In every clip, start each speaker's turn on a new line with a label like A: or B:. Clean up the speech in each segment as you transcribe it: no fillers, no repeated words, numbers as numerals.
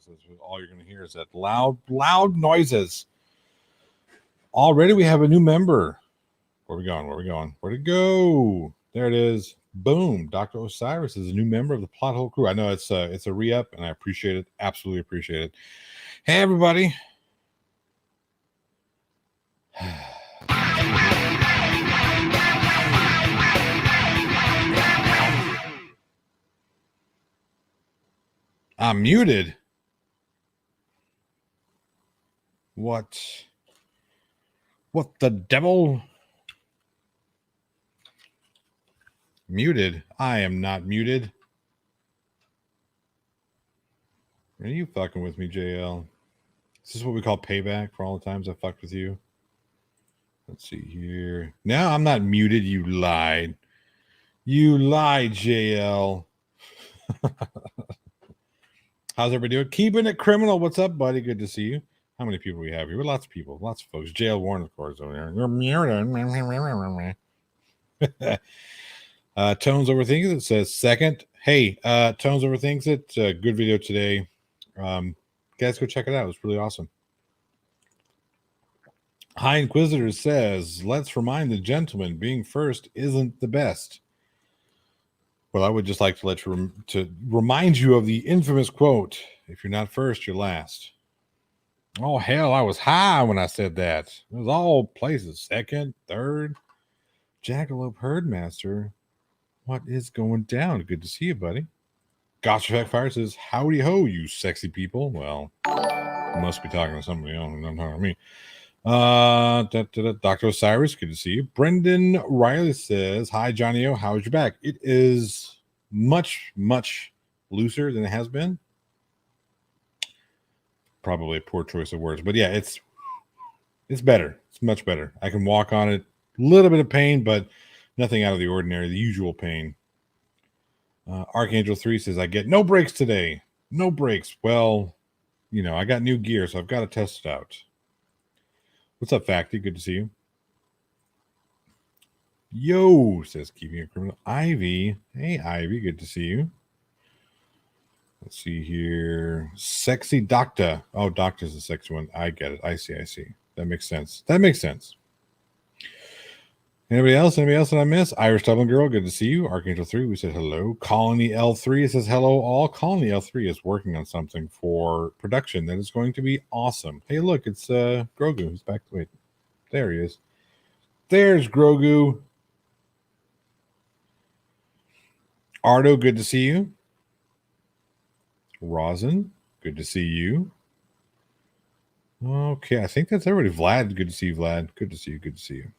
A: So all you're going to hear is that loud noises. Already we have a new member. Where are we going? Where are we going? Where'd it go? There it is. Boom. Dr. Osiris is a new member of the Plot Hole crew. I know it's a re-up, and I appreciate it. Absolutely appreciate it. Hey, everybody. I'm muted. What the devil? Muted? I am not muted. Are you fucking with me, JL? Is this what we call payback for all the times I fucked with you? Let's see here. No, I'm not muted. You lied. You lied, JL. How's everybody doing? Keeping it criminal. What's up, buddy? Good to see you. How many people we have here? Lots of people. Lots of folks. JL Warren, of course, over there. You're muted. Tones Overthinks It says second. Hey, Tones Overthinks It. Good video today. Guys, go check it out. It was really awesome. High Inquisitor says, let's remind the gentleman being first isn't the best. Well, I would just like to remind you of the infamous quote, if you're not first, you're last. Oh, hell, I was high when I said that. It was all places, second, third. Jackalope Herdmaster, what is going down? Good to see you, buddy. Gosh Effect Fire says, howdy ho, you sexy people. Well, you must be talking to somebody else, not talking to me. Dr. Osiris, good to see you. Brendan Riley says, hi, Johnny O, how's your back? It is much, much looser than it has been. Probably a poor choice of words, but yeah, it's better. It's much better. I can walk on it. A little bit of pain, but nothing out of the ordinary, the usual pain. Archangel 3 says, I get no breaks today. No breaks. Well, you know, I got new gear, so I've got to test it out. What's up, Facty? Good to see you. Yo, says Keeping It Criminal. Ivy. Hey, Ivy. Good to see you. Let's see here. Sexy Doctor. Oh, Doctor's the sexy one. I get it. I see. That makes sense. Anybody else? Anybody else that I miss? Irish Dublin Girl, good to see you. Archangel 3, we said hello. Colony L3 says hello all. Colony L3 is working on something for production that is going to be awesome. Hey, look, it's Grogu. He's back. Wait, there he is. There's Grogu. Ardo, good to see you. Rosin, good to see you. Okay, I think that's everybody. Vlad, good to see you, Vlad. Good to see you. Good to see you.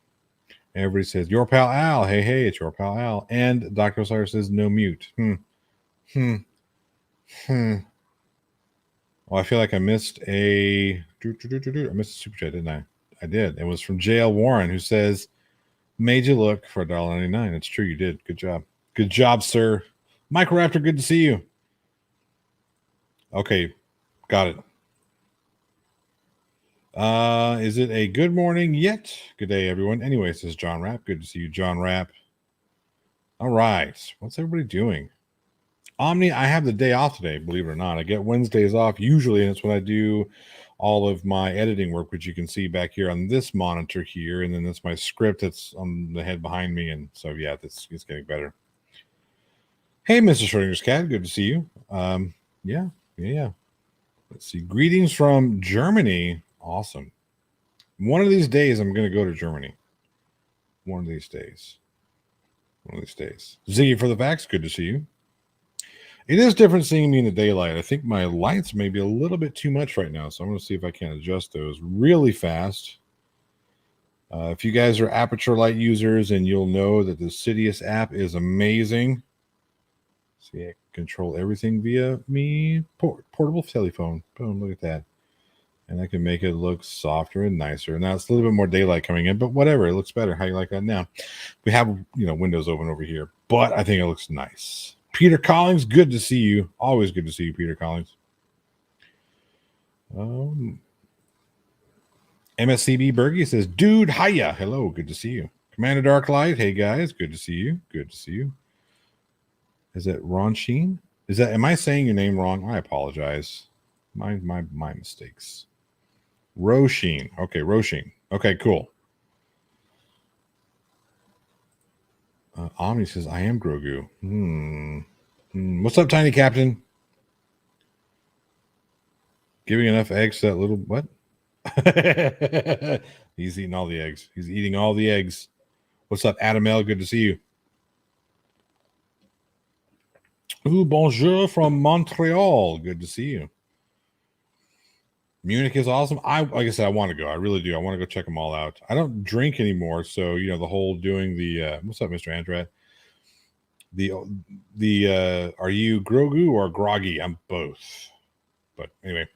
A: Everybody says, your pal Al. Hey, it's your pal Al. And Dr. Osiris says, no mute. Well, I feel like I missed a super chat, didn't I? I did. It was from JL Warren, who says, made you look for $1.99. It's true, you did. Good job. Good job, sir. Microraptor, good to see you. Okay, got it. Is it a good morning yet? Good day, everyone. Anyway, says John Rapp. Good to see you, John Rapp. All right. What's everybody doing? Omni, I have the day off today, believe it or not. I get Wednesdays off usually, and it's when I do all of my editing work, which you can see back here on this monitor here, and then that's my script that's on the head behind me, and so yeah, it's getting better. Hey, Mr. Schrodinger's cat, good to see you. Yeah. Let's see. Greetings from Germany. Awesome. One of these days, I'm going to go to Germany. One of these days. Ziggy for the facts. Good to see you. It is different seeing me in the daylight. I think my lights may be a little bit too much right now, so I'm going to see if I can adjust those really fast. If you guys are Aperture Light users, and you'll know that the Sidious app is amazing. See, I control everything via me portable telephone. Boom, look at that. And I can make it look softer and nicer. Now it's a little bit more daylight coming in, but whatever. It looks better. How you like that now? We have, windows open over here, but I think it looks nice. Peter Collins, good to see you. Always good to see you, Peter Collins. MSCB Bergie says, dude, hiya. Hello, good to see you. Commander Darklight, hey guys, good to see you. Good to see you. Is that Ron Sheen? Am I saying your name wrong? I apologize. My mistakes. Roshin. Okay, Roshin. Okay, cool. Omni says, I am Grogu. What's up, Tiny Captain? Giving enough eggs to that little what? He's eating all the eggs. He's eating all the eggs. What's up, Adam L? Good to see you. Ooh, bonjour from Montreal. Good to see you. Munich is awesome. Like I said, I want to go. I really do. I want to go check them all out. I don't drink anymore, so the whole doing the what's up, Mr. Andrat? The are you Grogu or groggy? I'm both. But anyway,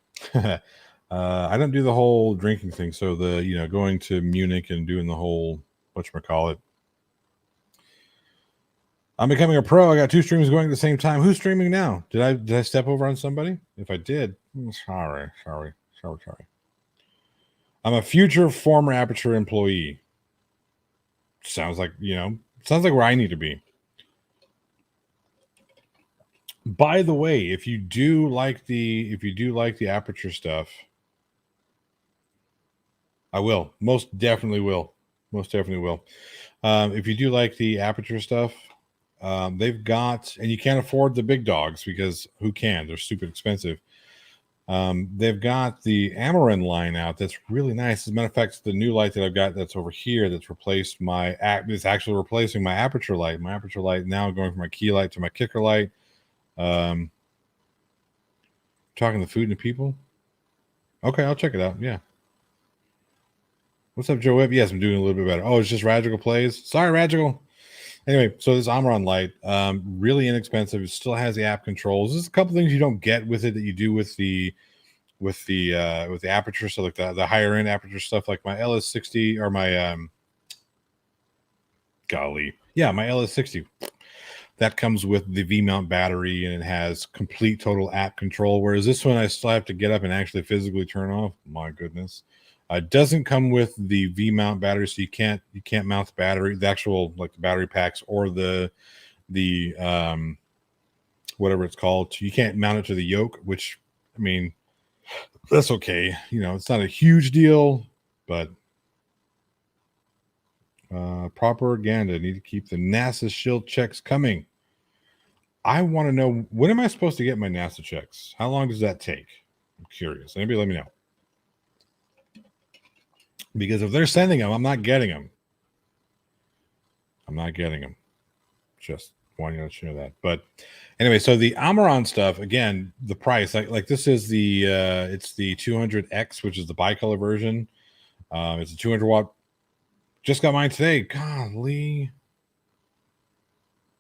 A: I don't do the whole drinking thing. So the going to Munich and doing the whole whatchamacallit. I'm becoming a pro. I got 2 streams going at the same time. Who's streaming now? Did I step over on somebody? If I did, sorry. I'm a future former Aperture employee. Sounds like where I need to be. By the way, if you do like the Aperture stuff, I will. Most definitely will. If you do like the Aperture stuff, they've got, and you can't afford the big dogs because who can? They're stupid expensive. They've got the Amaran line out that's really nice. As a matter of fact, the new light that I've got that's over here that's replaced it's actually replacing my Aperture light. My Aperture light now going from my key light to my kicker light. Talking to food and the people. Okay, I'll check it out. Yeah. What's up, Joe Webb? Yes, I'm doing a little bit better. Oh, it's just Radical Plays. Sorry, Radical. Anyway, so this Amaran light, really inexpensive. It still has the app controls. There's a couple things you don't get with it that you do with the Aperture. So like the higher end Aperture stuff, like my LS60 or my my LS60. That comes with the V-mount battery and it has complete total app control. Whereas this one, I still have to get up and actually physically turn off. My goodness. It doesn't come with the V-mount battery, so you can't mount the battery, the actual like the battery packs or the whatever it's called. You can't mount it to the yoke, which I mean that's okay. It's not a huge deal, but propaganda need to keep the NASA shield checks coming. I want to know, when am I supposed to get my NASA checks? How long does that take? I'm curious. Anybody let me know. Because if they're sending them, I'm not getting them. Just wanting to let you know that. But anyway, so the Amaran stuff, again, the price, like this is it's the 200X, which is the bicolor version. It's a 200 watt. Just got mine today. Golly.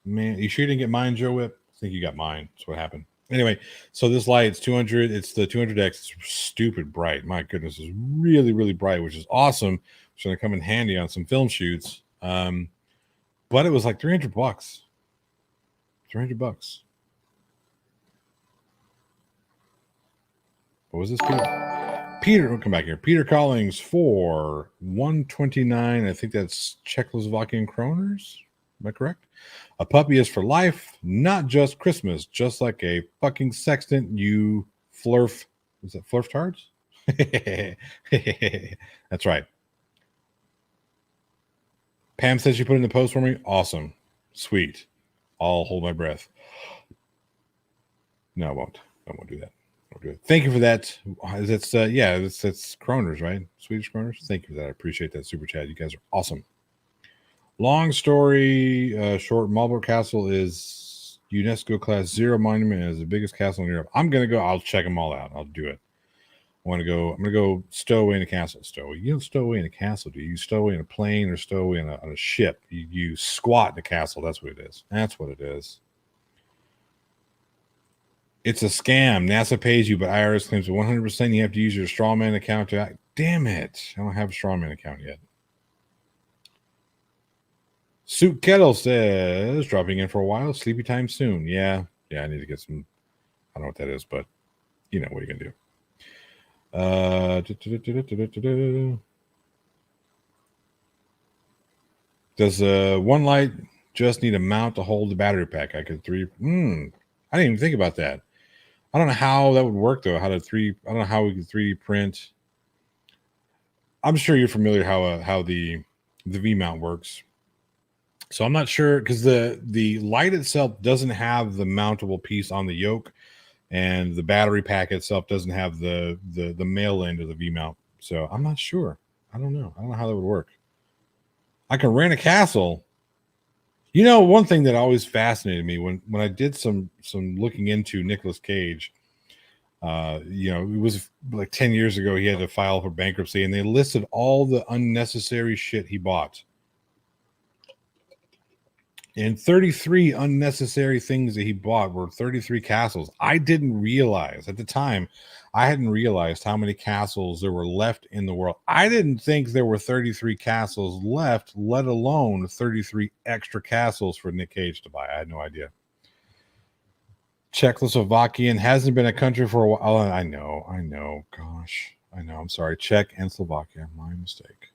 A: Man, you sure you didn't get mine, Joe Whip? I think you got mine. That's what happened. Anyway, so this light, it's 200. It's the 200X. It's stupid bright. My goodness, it's really, really bright, which is awesome. It's going to come in handy on some film shoots. But it was like $300. $300. What was this, Peter, we'll come back here. Peter Collings for 129. I think that's Czechoslovakian kroners. Am I correct? A puppy is for life, not just Christmas. Just like a fucking sextant, you flurf. Is that flurftards? That's right. Pam says she put in the post for me. Awesome. Sweet. I'll hold my breath. No, I won't. I won't do that. Thank you for that. That's that's kroners, right? Swedish kroners. Thank you for that. I appreciate that super chat. You guys are awesome. Long story short, Marlborough Castle is UNESCO class 0 monument and is the biggest castle in Europe. I'm gonna go. I'll check them all out. I'll do it. I'm gonna go stow away in a castle. You don't stow away in a castle, do you? You stow away in a plane or stow away on a ship. You squat in a castle. That's what it is. That's what it is. It's a scam. NASA pays you, but IRS claims 100% you have to use your strawman account to act. Damn it. I don't have a strawman account yet. Suit Kettle says, dropping in for a while. Sleepy time soon. Yeah, I need to get some. I don't know what that is, but what are you going to do? Does one light just need a mount to hold the battery pack? I didn't even think about that. I don't know how that would work though. I don't know how we could 3D print. I'm sure you're familiar how the V mount works. So I'm not sure because the light itself doesn't have the mountable piece on the yoke, and the battery pack itself doesn't have the male end of the V mount. So I'm not sure. I don't know. I don't know how that would work. I can rent a castle. You know, one thing that always fascinated me when I did some looking into Nicolas Cage. You know, it was like 10 years ago. He had to file for bankruptcy, and they listed all the unnecessary shit he bought. And 33 unnecessary things that he bought were 33 castles. I didn't realize at the time, I hadn't realized how many castles there were left in the world. I didn't think there were 33 castles left, let alone 33 extra castles for Nick Cage to buy. I had no idea. Czechoslovakian hasn't been a country for a while. Oh, I know. Gosh, I know. I'm sorry. Czech and Slovakia. My mistake.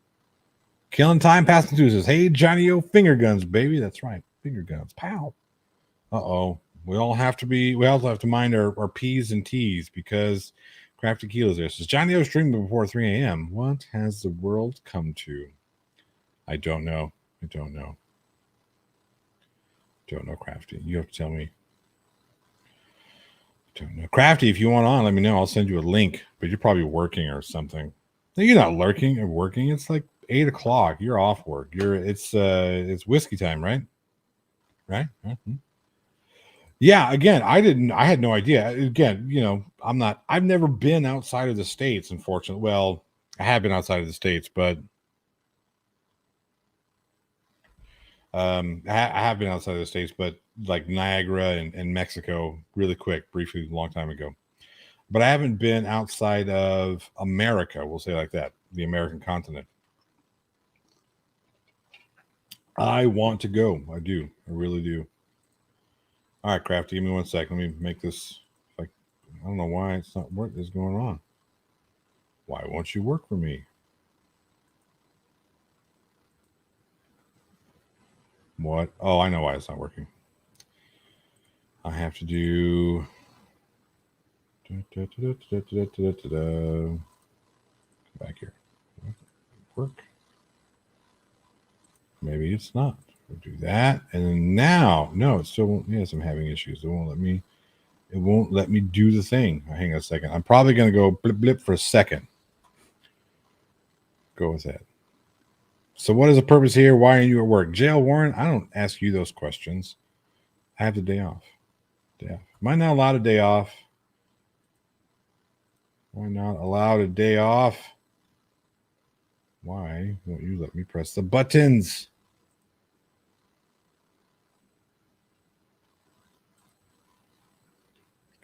A: Killing time, passing through says, "Hey, Johnny O, finger guns, baby." That's right, finger guns. Pow. Uh-oh. We all have to mind our P's and T's because Crafty Kilos there says, "Johnny O streaming before 3 a.m. What has the world come to?" I don't know. Don't know, Crafty. You have to tell me. Don't know. Crafty, if you want on, let me know. I'll send you a link, but you're probably working or something. No, you're not lurking or working. It's like 8 o'clock. You're off work. It's whiskey time, right? Right? Mm-hmm. Yeah, again, I had no idea. Again, you know, I've never been outside of the States, unfortunately. Well, I have been outside of the States, but I have been outside of the States, but like Niagara and Mexico really quick, briefly, a long time ago. But I haven't been outside of America, we'll say like that, the American continent. I want to go. I do. I really do. All right, Crafty, give me 1 second. Let me make this. Like, I don't know why it's not. What is going on? Why won't you work for me? What? Oh, I know why it's not working. I have to do. Come back here. Work. Maybe it's not. We'll do that, and then now, no, it still won't. Yes, I'm having issues. It won't let me. It won't let me do the thing. Hang on a second. I'm probably going to go blip blip for a second. Go with that. So, what is the purpose here? Why are you at work? Jail Warren, I don't ask you those questions. I have the day off. Am I not allowed a day off? Why not allowed a day off? Why won't you let me press the buttons?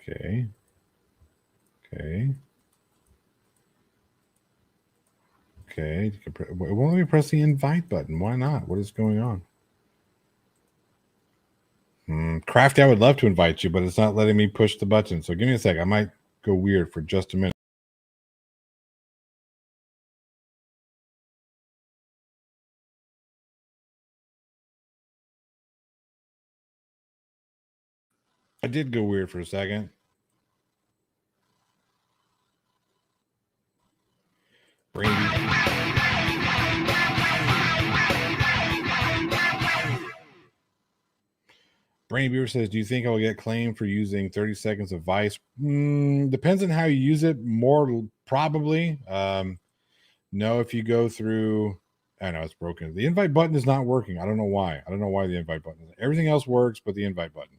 A: Okay. It won't let me press the invite button. Why not? What is going on? Crafty, I would love to invite you, but it's not letting me push the button. So give me a sec. I might go weird for just a minute. I did go weird for a second. Brainy Beaver says, "Do you think I will get claimed for using 30 seconds of Vice?" Depends on how you use it. More probably. No, if you go through, I know it's broken. The invite button is not working. I don't know why. I don't know why the invite button. Everything else works, but the invite button.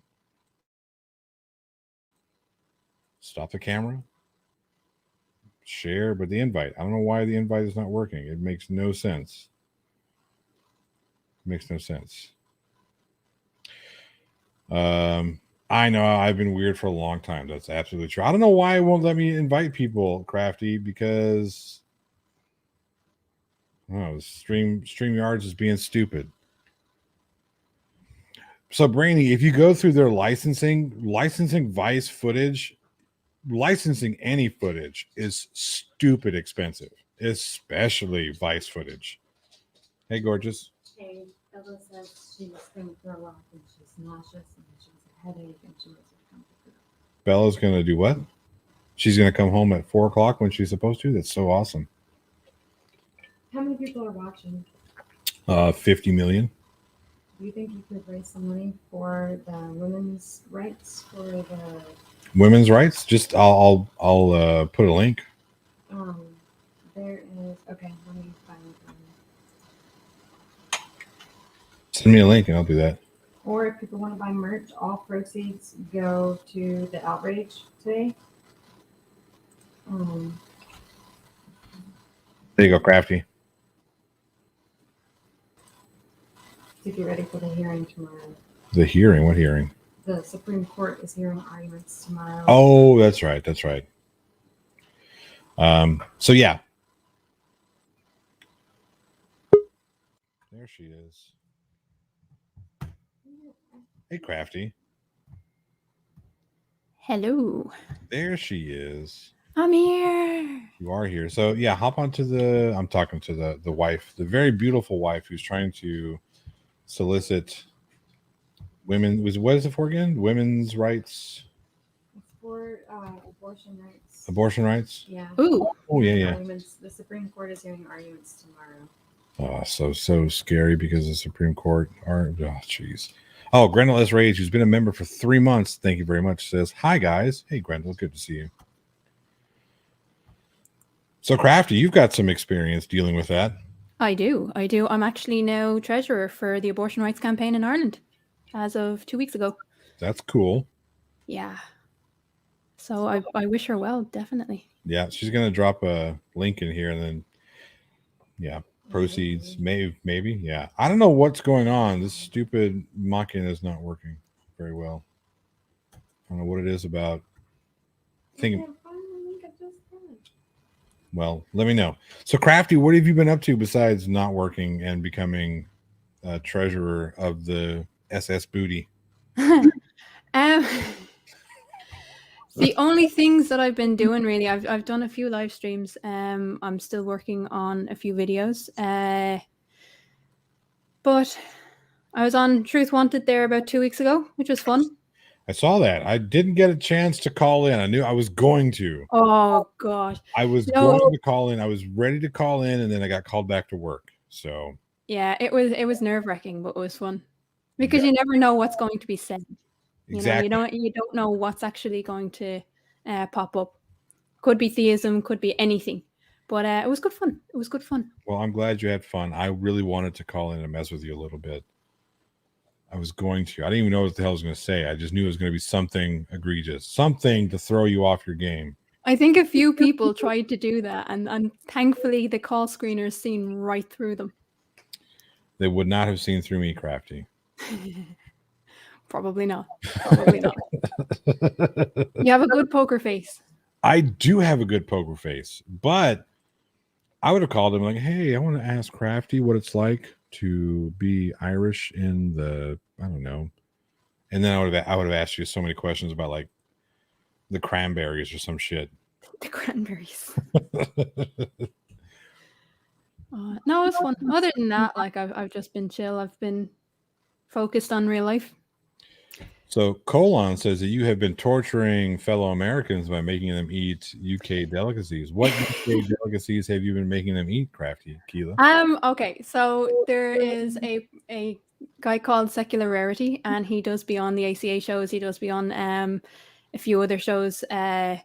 A: Stop the camera. Share, but the invite. I don't know why the invite is not working. It makes no sense. Makes no sense. I know I've been weird for a long time. That's absolutely true. I don't know why it won't let me invite people, Crafty, because StreamYards is being stupid. So Brainy, if you go through their licensing Vice footage, licensing any footage is stupid expensive, especially Vice footage. Hey, gorgeous.
B: Hey, Ella says she was going to throw up and she's nauseous and she has a headache and she was uncomfortable.
A: Bella's going to do what? She's going to come home at 4 o'clock when she's supposed to? That's so awesome.
B: How many people are watching?
A: 50 million.
B: Do you think you could raise some money for the women's rights for the
A: women's rights? Just I'll put a link.
B: There is okay. Let me find it.
A: Send me a link and I'll do that.
B: Or if people want to buy merch, all proceeds go to the outrage today.
A: There you go, Crafty.
B: To get ready for the hearing tomorrow.
A: The hearing? What hearing?
B: The Supreme Court is hearing arguments tomorrow.
A: Oh, that's right. That's right. So yeah. There she is. Hey, Crafty.
C: Hello.
A: There she is.
C: I'm here.
A: You are here. So yeah, hop onto the. I'm talking to the wife, the very beautiful wife, who's trying to solicit women. What is it for again? Women's rights.
B: It's for abortion rights.
A: Abortion rights.
B: Yeah.
C: Ooh.
A: Oh yeah.
B: Arguments. The Supreme Court is hearing arguments tomorrow.
A: Oh, so scary because the Supreme Court are. Oh, jeez. Oh, Grendel S. Rage, who's been a member for 3 months. Thank you very much. Says, hi, guys. Hey, Grendel. Good to see you. So, Crafty, you've got some experience dealing with that.
C: I do. I'm actually now treasurer for the abortion rights campaign in Ireland as of 2 weeks ago.
A: That's cool.
C: Yeah. So I wish her well, definitely.
A: Yeah, she's going to drop a link in here and then, yeah. Proceeds, maybe, yeah. I don't know what's going on. This stupid Machina is not working very well. I don't know what it is about. Well, let me know. So, Crafty, what have you been up to besides not working and becoming treasurer of the SS Booty?
C: The only things that I've been doing really, I've done a few live streams. I'm still working on a few videos. But I was on Truth Wanted there about 2 weeks ago, which was fun.
A: I saw that. I didn't get a chance to call in. I knew I was going to.
C: Oh gosh.
A: I was going to call in. I was ready to call in, and then I got called back to work. So
C: yeah, it was nerve-wracking, but it was fun. Because you never know what's going to be said.
A: Exactly.
C: You don't know what's actually going to pop up. Could be theism, could be anything. But it was good fun. It was good fun.
A: Well, I'm glad you had fun. I really wanted to call in and mess with you a little bit. I was going to. I didn't even know what the hell I was going to say. I just knew it was going to be something egregious, something to throw you off your game.
C: I think a few people tried to do that, and thankfully the call screeners seen right through them.
A: They would not have seen through me, Crafty.
C: Probably not. Probably not. You have a good poker face.
A: I do have a good poker face, but I would have called him like, hey, I want to ask Crafty what it's like to be Irish in the, I don't know. And then I would have asked you so many questions about like the cranberries or some shit.
C: The cranberries. No, it was fun. Other than that, like I've just been chill. I've been focused on real life.
A: So Colon says that you have been torturing fellow Americans by making them eat UK delicacies. What UK delicacies have you been making them eat, Crafty Keela?
C: Okay, so there is a guy called Secular Rarity, and he does be on the ACA shows. He does be on a few other shows, and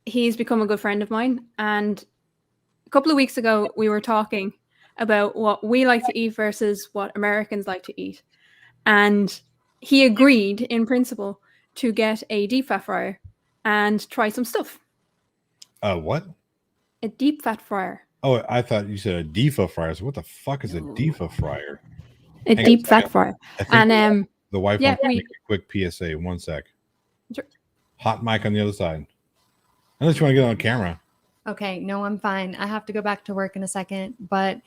C: he's become a good friend of mine. And a couple of weeks ago, we were talking about what we like to eat versus what Americans like to eat. And he agreed in principle to get a deep fat fryer and try some stuff.
A: What?
C: A deep fat fryer.
A: Oh, I thought you said a DIFA fryer. So what the fuck is a DIFA fryer?
C: A deep fat fryer. And
A: the wife wants to make a quick PSA. 1 sec.
C: Sure.
A: Hot mic on the other side. Unless you want to get on camera.
B: Okay, no, I'm fine. I have to go back to work in a second, but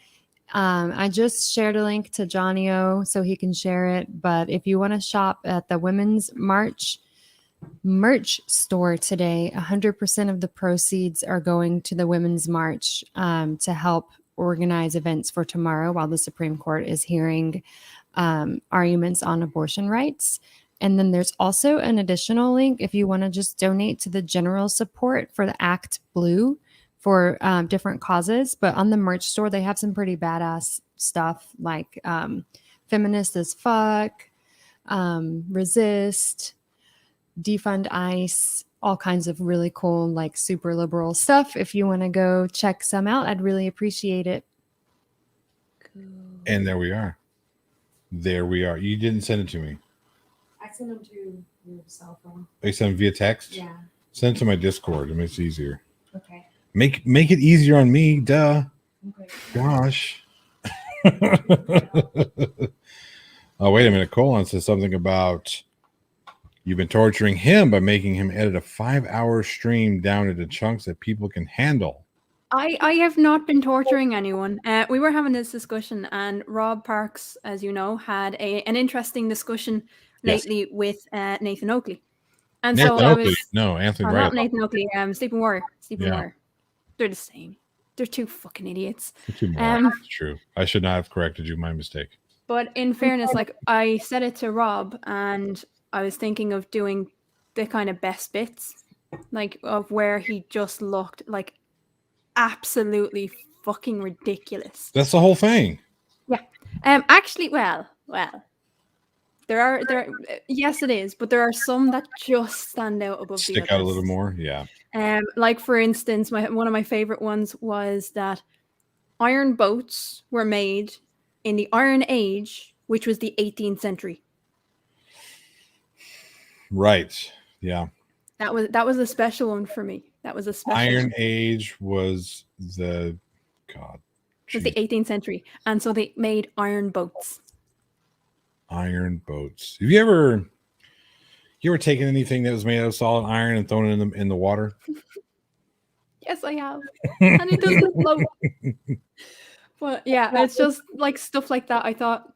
B: I just shared a link to Johnny O so he can share it. But if you want to shop at the Women's March merch store today, 100% of the proceeds are going to the Women's March to help organize events for tomorrow while the Supreme Court is hearing arguments on abortion rights. And then there's also an additional link if you want to just donate to the general support for the Act Blue for different causes. But on the merch store, they have some pretty badass stuff like Feminist as Fuck, Resist, Defund ICE, all kinds of really cool, like super liberal stuff. If you want to go check some out, I'd really appreciate it.
A: And there we are. There we are. You didn't send it to me.
B: I sent them to your cell phone.
A: They sent it via text?
B: Yeah.
A: Send it to my Discord. It makes it easier.
B: Okay.
A: Make it easier on me. Duh.
B: Okay.
A: Gosh. Oh, wait a minute. Colon says something about you've been torturing him by making him edit a 5-hour stream down into chunks that people can handle.
C: I have not been torturing anyone. We were having this discussion, and Rob Parks, as you know, had an interesting discussion lately with Nathan Oakley. And
A: Nathan
C: so I
A: Oakley.
C: was
A: No, Anthony
C: not
A: Riley.
C: Nathan Oakley, Sleeping Warrior.
A: Yeah.
C: Warrior. They're the same. They're two fucking idiots.
A: Too much. That's true. I should not have corrected you. My mistake.
C: But in fairness, like I said it to Rob, and I was thinking of doing the kind of best bits, like of where he just looked like absolutely fucking ridiculous.
A: That's the whole thing.
C: Yeah. Actually, well, there are yes, it is, but there are some that just stand out above the
A: Stick
C: others.
A: out a little more. Yeah.
C: Like for instance, one of my favorite ones was that iron boats were made in the Iron Age, which was the 18th century.
A: Right. Yeah.
C: That was a special one for me. That was a special
A: Iron Age was the God.
C: It was the 18th century, and so they made iron boats.
A: Iron boats. Have you ever taken anything that was made out of solid iron and thrown it in the water?
C: Yes, I have, and it doesn't float. But yeah, it's just like stuff like that. I thought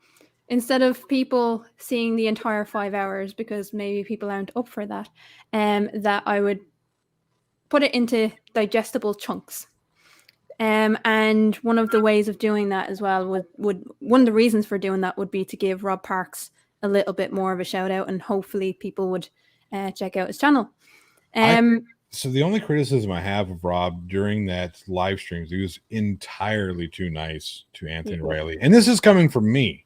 C: instead of people seeing the entire 5 hours, because maybe people aren't up for that, that I would put it into digestible chunks. And one of the ways of doing that as well would one of the reasons for doing that would be to give Rob Parks a little bit more of a shout out, and hopefully people would check out his channel.
A: So the only criticism I have of Rob during that live streams, he was entirely too nice to Anthony Riley, and this is coming from me.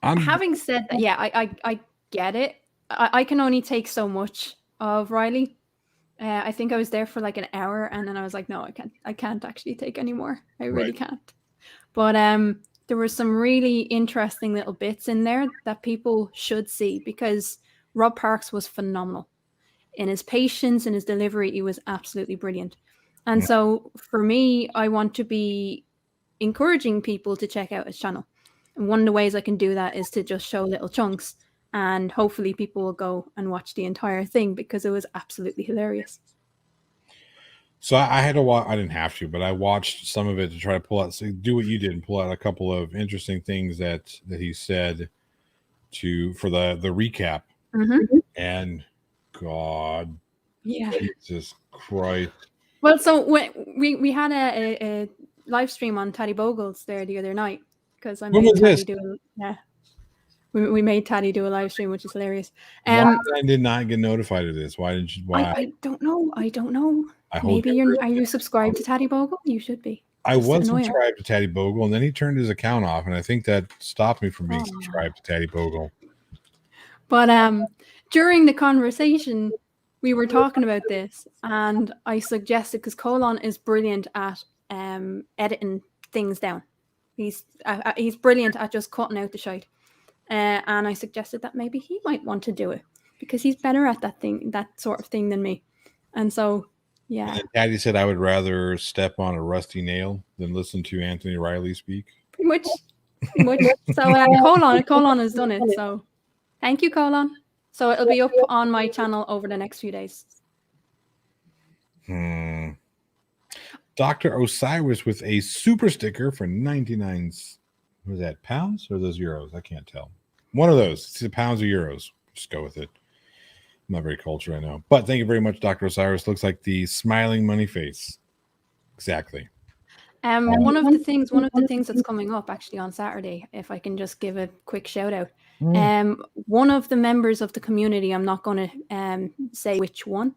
C: Having said that, yeah, I get it. I can only take so much of Riley. I think I was there for like an hour, and then I was like, no, I can't actually take any more. I really can't. But there were some really interesting little bits in there that people should see, because Rob Parks was phenomenal in his patience and his delivery. He was absolutely brilliant. And so for me, I want to be encouraging people to check out his channel. And one of the ways I can do that is to just show little chunks, and hopefully people will go and watch the entire thing, because it was absolutely hilarious.
A: So I had to watch. I didn't have to, but I watched some of it to try to pull out. So do what you did and pull out a couple of interesting things that he said for the recap.
C: Mm-hmm.
A: And God,
C: yeah,
A: Jesus Christ.
C: Well, so when we had a live stream on Taddy Bogles there the other night, because I made Taddy do we made Taddy do a live stream, which is hilarious.
A: Why I did not get notified of this? Why didn't you? Why?
C: I don't know. Maybe are you subscribed to Taddy Bogle? You should be.
A: I was subscribed to Taddy Bogle, and then he turned his account off, and I think that stopped me from being subscribed to Taddy Bogle.
C: But during the conversation, we were talking about this, and I suggested, because Colon is brilliant at editing things down. He's brilliant at just cutting out the shite. And I suggested that maybe he might want to do it, because he's better at that sort of thing than me. And so, yeah.
A: And Taddy said I would rather step on a rusty nail than listen to Anthony Riley speak.
C: Pretty much. So Colon has done it. So thank you, Colon. So it'll be up on my channel over the next few days.
A: Dr. Osiris with a super sticker for 99. Was that pounds or those euros? I can't tell. One of those. It's pounds or euros. Just go with it. I'm not very cultured, I know. But thank you very much, Dr. Osiris. Looks like the smiling money face. Exactly.
C: One of the things that's coming up actually on Saturday, if I can just give a quick shout out, One of the members of the community, I'm not going to say which one,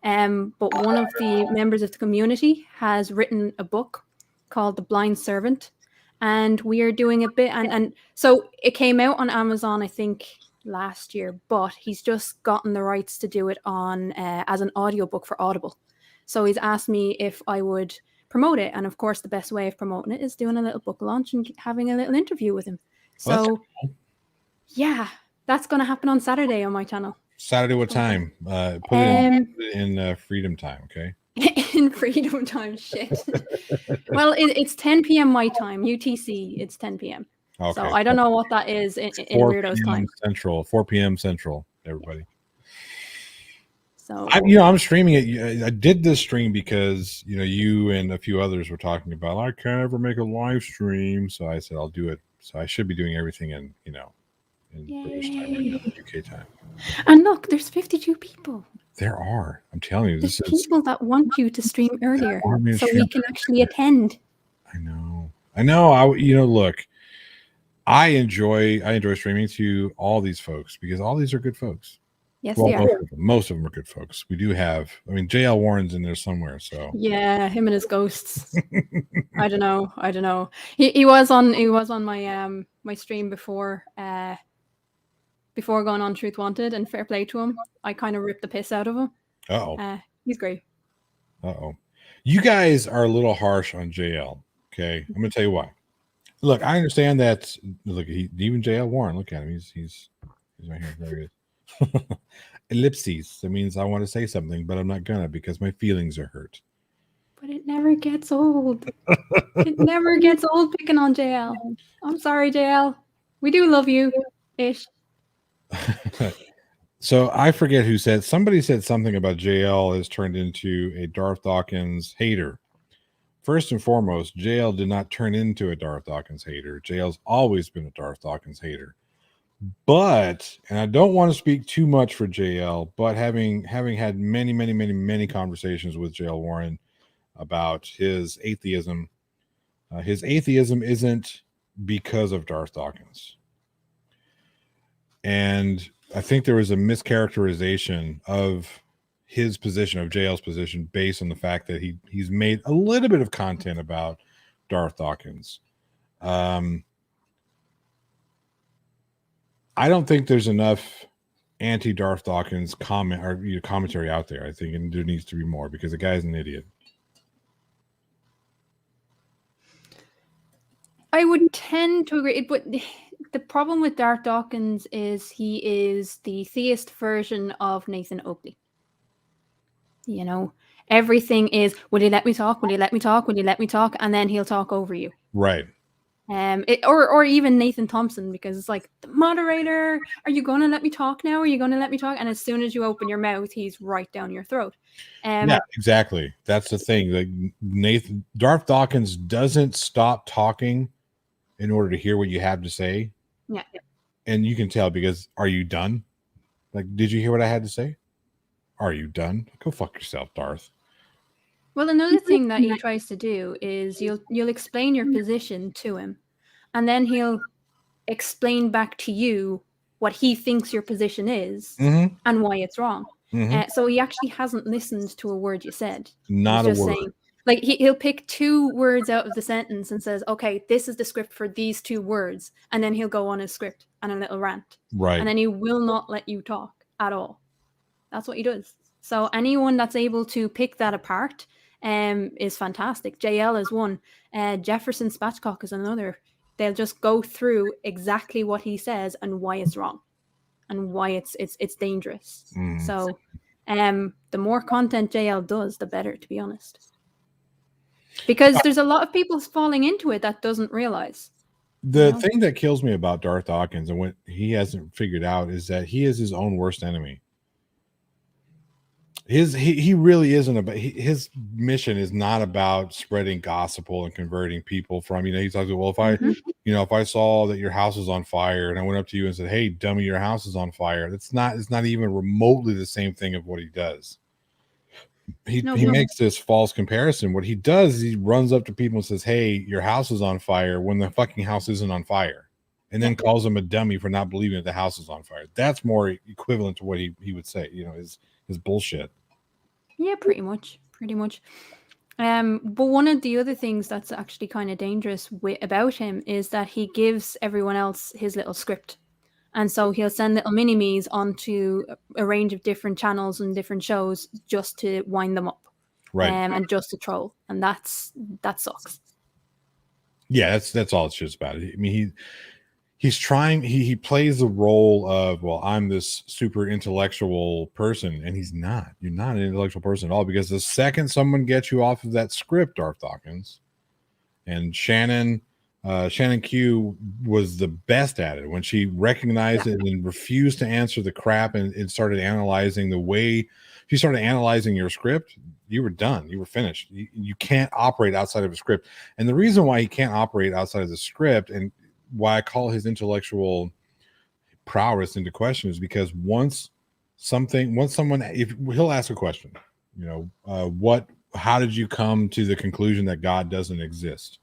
C: but one of the members of the community has written a book called The Blind Servant, and we are doing a bit, and so it came out on Amazon, I think, last year, but he's just gotten the rights to do it on as an audiobook for Audible. So he's asked me if I would promote it, and of course the best way of promoting it is doing a little book launch and having a little interview with him. So yeah, that's going to happen on Saturday on my channel.
A: Saturday, what time? Put it in freedom time, okay?
C: In freedom time, shit. Well, it's 10 p.m. my time, UTC. It's 10 p.m. Okay. So I don't know what that is in Weirdo's time.
A: Central, 4 p.m. Central, everybody.
C: So
A: I'm streaming it. I did this stream because you and a few others were talking about I can't ever make a live stream, so I said I'll do it. So I should be doing everything in British time right now, UK time.
C: And look, there's 52 people.
A: There are. I'm telling you,
C: there's people that want you to stream earlier, so we can actually attend.
A: I know. Look, I enjoy streaming to all these folks because all these are good folks.
C: Yes, they are.
A: Most of them are good folks. We do have. I mean, JL Warren's in there somewhere. So
C: yeah, him and his ghosts. I don't know. He was on my my stream before going on Truth Wanted, and fair play to him. I kind of ripped the piss out of him. He's great.
A: You guys are a little harsh on JL. Okay, I'm gonna tell you why. Look, I understand that. Look, even JL Warren. Look at him. He's right here. There he is. Ellipses. That means I want to say something, but I'm not gonna because my feelings are hurt.
C: But it never gets old. It never gets old picking on JL. I'm sorry, JL. We do love you, ish.
A: So I forget who said. Somebody said something about JL has turned into a Darth Dawkins hater. First and foremost, JL did not turn into a Darth Dawkins hater. JL's always been a Darth Dawkins hater. But, and I don't want to speak too much for JL, but having had many conversations with JL Warren about his atheism isn't because of Darth Dawkins. And I think there was a mischaracterization of his position, of JL's position, based on the fact that he's made a little bit of content about Darth Dawkins. I don't think there's enough anti-Darth Dawkins commentary out there. I think there needs to be more because the guy's an idiot.
C: I would tend to agree, but the problem with Darth Dawkins is he is the theist version of Nathan Oakley. Everything is, will you let me talk? Will you let me talk? Will you let me talk? And then he'll talk over you.
A: Right.
C: Or even Nathan Thompson, because it's like, the moderator, are you going to let me talk now? Are you going to let me talk? And as soon as you open your mouth, he's right down your throat.
A: Yeah, exactly. That's the thing. Like Darth Dawkins doesn't stop talking in order to hear what you have to say.
C: Yeah.
A: And you can tell because, are you done? Like, did you hear what I had to say? Are you done? Go fuck yourself, Darth.
C: Well, another thing that he tries to do is you'll explain your position to him, and then he'll explain back to you what he thinks your position is and why it's wrong. So he actually hasn't listened to a word you said.
A: Not a word.
C: Saying, like he'll pick 2 words out of the sentence and says, okay, this is the script for these 2 words. And then he'll go on his script and a little rant.
A: Right.
C: And then he will not let you talk at all. That's what he does. So anyone that's able to pick that apart is fantastic. JL is one. Jefferson Spatchcock is another. They'll just go through exactly what he says and why it's wrong and why it's dangerous. So the more content JL does, the better, to be honest. Because there's a lot of people falling into it that doesn't realize.
A: The thing that kills me about Darth Dawkins and what he hasn't figured out is that he is his own worst enemy. He really isn't about his mission is not about spreading gospel and converting people from, he talks about, well, if I saw that your house is on fire and I went up to you and said, hey, dummy, your house is on fire. It's not even remotely the same thing of what he does. He makes this false comparison. What he does is he runs up to people and says, hey, your house is on fire when the fucking house isn't on fire. and then calls him a dummy for not believing that the house is on fire. That's more equivalent to what he would say, his bullshit.
C: Yeah, pretty much. But one of the other things that's actually kind of dangerous about him is that he gives everyone else his little script. And so he'll send little mini-me's onto a range of different channels and different shows just to wind them up.
A: Right.
C: And just to troll. And that sucks.
A: Yeah, that's all it's just about. I mean, he's trying, he plays the role of, well, I'm this super intellectual person, and he's not. You're not an intellectual person at all, because the second someone gets you off of that script, Darth Dawkins, and Shannon Q was the best at it when she recognized it and refused to answer the crap and started analyzing the way she started analyzing your script. You were done. You were finished. You can't operate outside of a script. And the reason why he can't operate outside of the script, and why I call his intellectual prowess into question, is because once someone, if he'll ask a question, how did you come to the conclusion that God doesn't exist?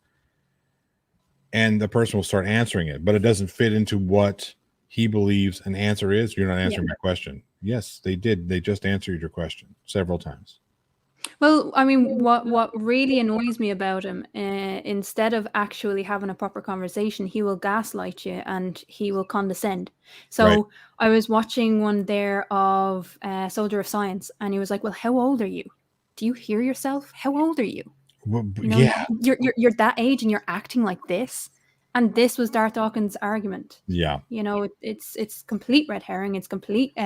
A: And the person will start answering it, but it doesn't fit into what he believes an answer is. You're not answering my question. Yes, they did. They just answered your question several times.
C: Well, I mean, what really annoys me about him, instead of actually having a proper conversation, he will gaslight you and he will condescend. So
A: Right.
C: I was watching one there of Soldier of Science, and he was like, "Well, how old are you? Do you hear yourself? How old are you?
A: Well,
C: Yeah, you're that age and you're acting like this." And this was Darth Dawkins' argument.
A: Yeah.
C: It's complete red herring. It's complete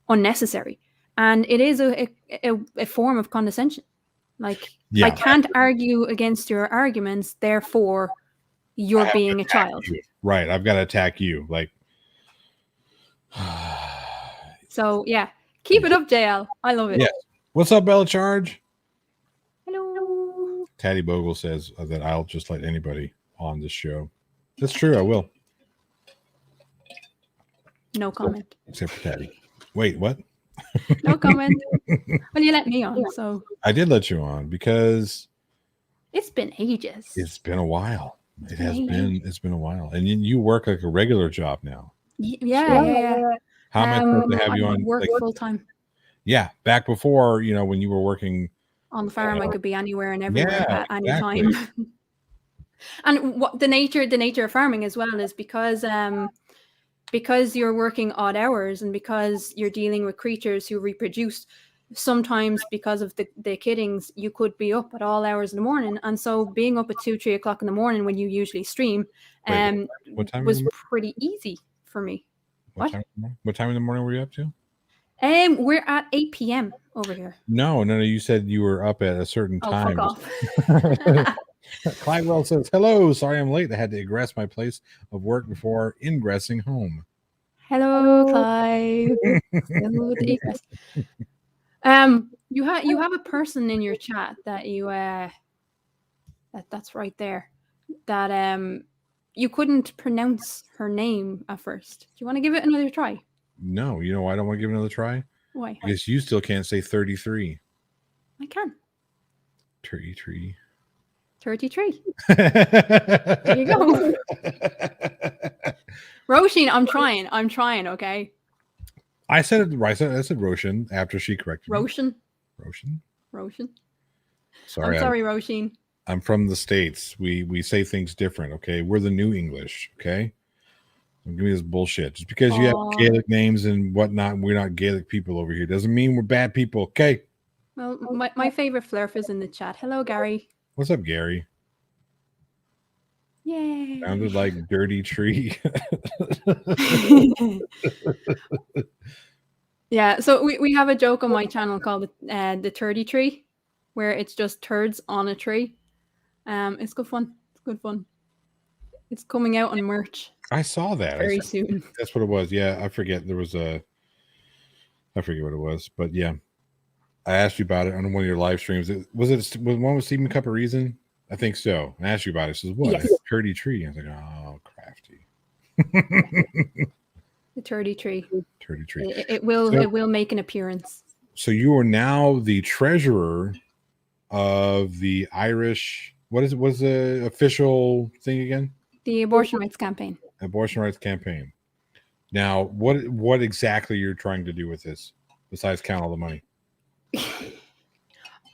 C: unnecessary. And it is a form of condescension. Like, I can't argue against your arguments, therefore you're being a child.
A: You. Right. I've got to attack you. Like,
C: so yeah, keep it up, JL. I love it.
A: Yeah. What's up, Bella Charge?
C: Hello.
A: Taddy Bogle says that I'll just let anybody on this show. That's true. I will.
C: No comment.
A: Except for Taddy. Wait, what?
C: No comment. Well, you let me on, so
A: I did let you on because
C: it's been ages.
A: It's been a while. It's been a while. And you work like a regular job now.
C: Yeah.
A: How am I supposed to have you on?
C: Work full time.
A: Yeah. Back before, when you were working
C: on the farm, I could be anywhere and everywhere at any time. And what the nature of farming as well is because you're working odd hours and because you're dealing with creatures who reproduce, sometimes because of the kiddings, you could be up at all hours in the morning. And so being up at 2-3 o'clock in the morning when you usually stream
A: what time
C: was pretty easy for me.
A: What time in the morning were you up to?
C: We're at 8 p.m. over here.
A: No, you said you were up at a certain time.
C: Fuck off.
A: Clydewell says, "Hello, sorry I'm late. I had to egress my place of work before ingressing home."
C: Hello, Clive. You have a person in your chat that you that's right there that you couldn't pronounce her name at first. Do you want to give it another try?
A: No, I don't want to give it another try.
C: Why?
A: Because you still can't say 33.
C: I can.
A: 33.
C: 33. There you go. Roshin, I'm trying, okay?
A: I said it right. I said Roshin after she corrected me.
C: Roshin.
A: Sorry.
C: I'm sorry, Roshin.
A: I'm from the States. We say things different, okay? We're the new English, okay? Don't give me this bullshit. Just because you have Gaelic names and whatnot, we're not Gaelic people over here. Doesn't mean we're bad people, okay?
C: Well, my favorite flurf is in the chat. Hello, Gary.
A: What's up, Gary?
C: Yay.
A: Sounded like Dirty Tree.
C: Yeah, so we have a joke on my channel called the Turdy Tree, where it's just turds on a tree. It's good fun. It's coming out on merch.
A: I saw that
C: very soon.
A: That's what it was. Yeah, I forget. I forget what it was, but yeah, I asked you about it on one of your live streams. Was one with Stephen Cup a reason? I think so. I asked you about it. Says what?
C: Yes.
A: Turdy Tree. I was like, oh, crafty.
C: The Turdy Tree.
A: Turdy Tree.
C: It will make an appearance.
A: So you are now the treasurer of the Irish. What is it? What's the official thing again?
C: The abortion rights campaign.
A: Abortion rights campaign. Now, what exactly you're trying to do with this, besides count all the money?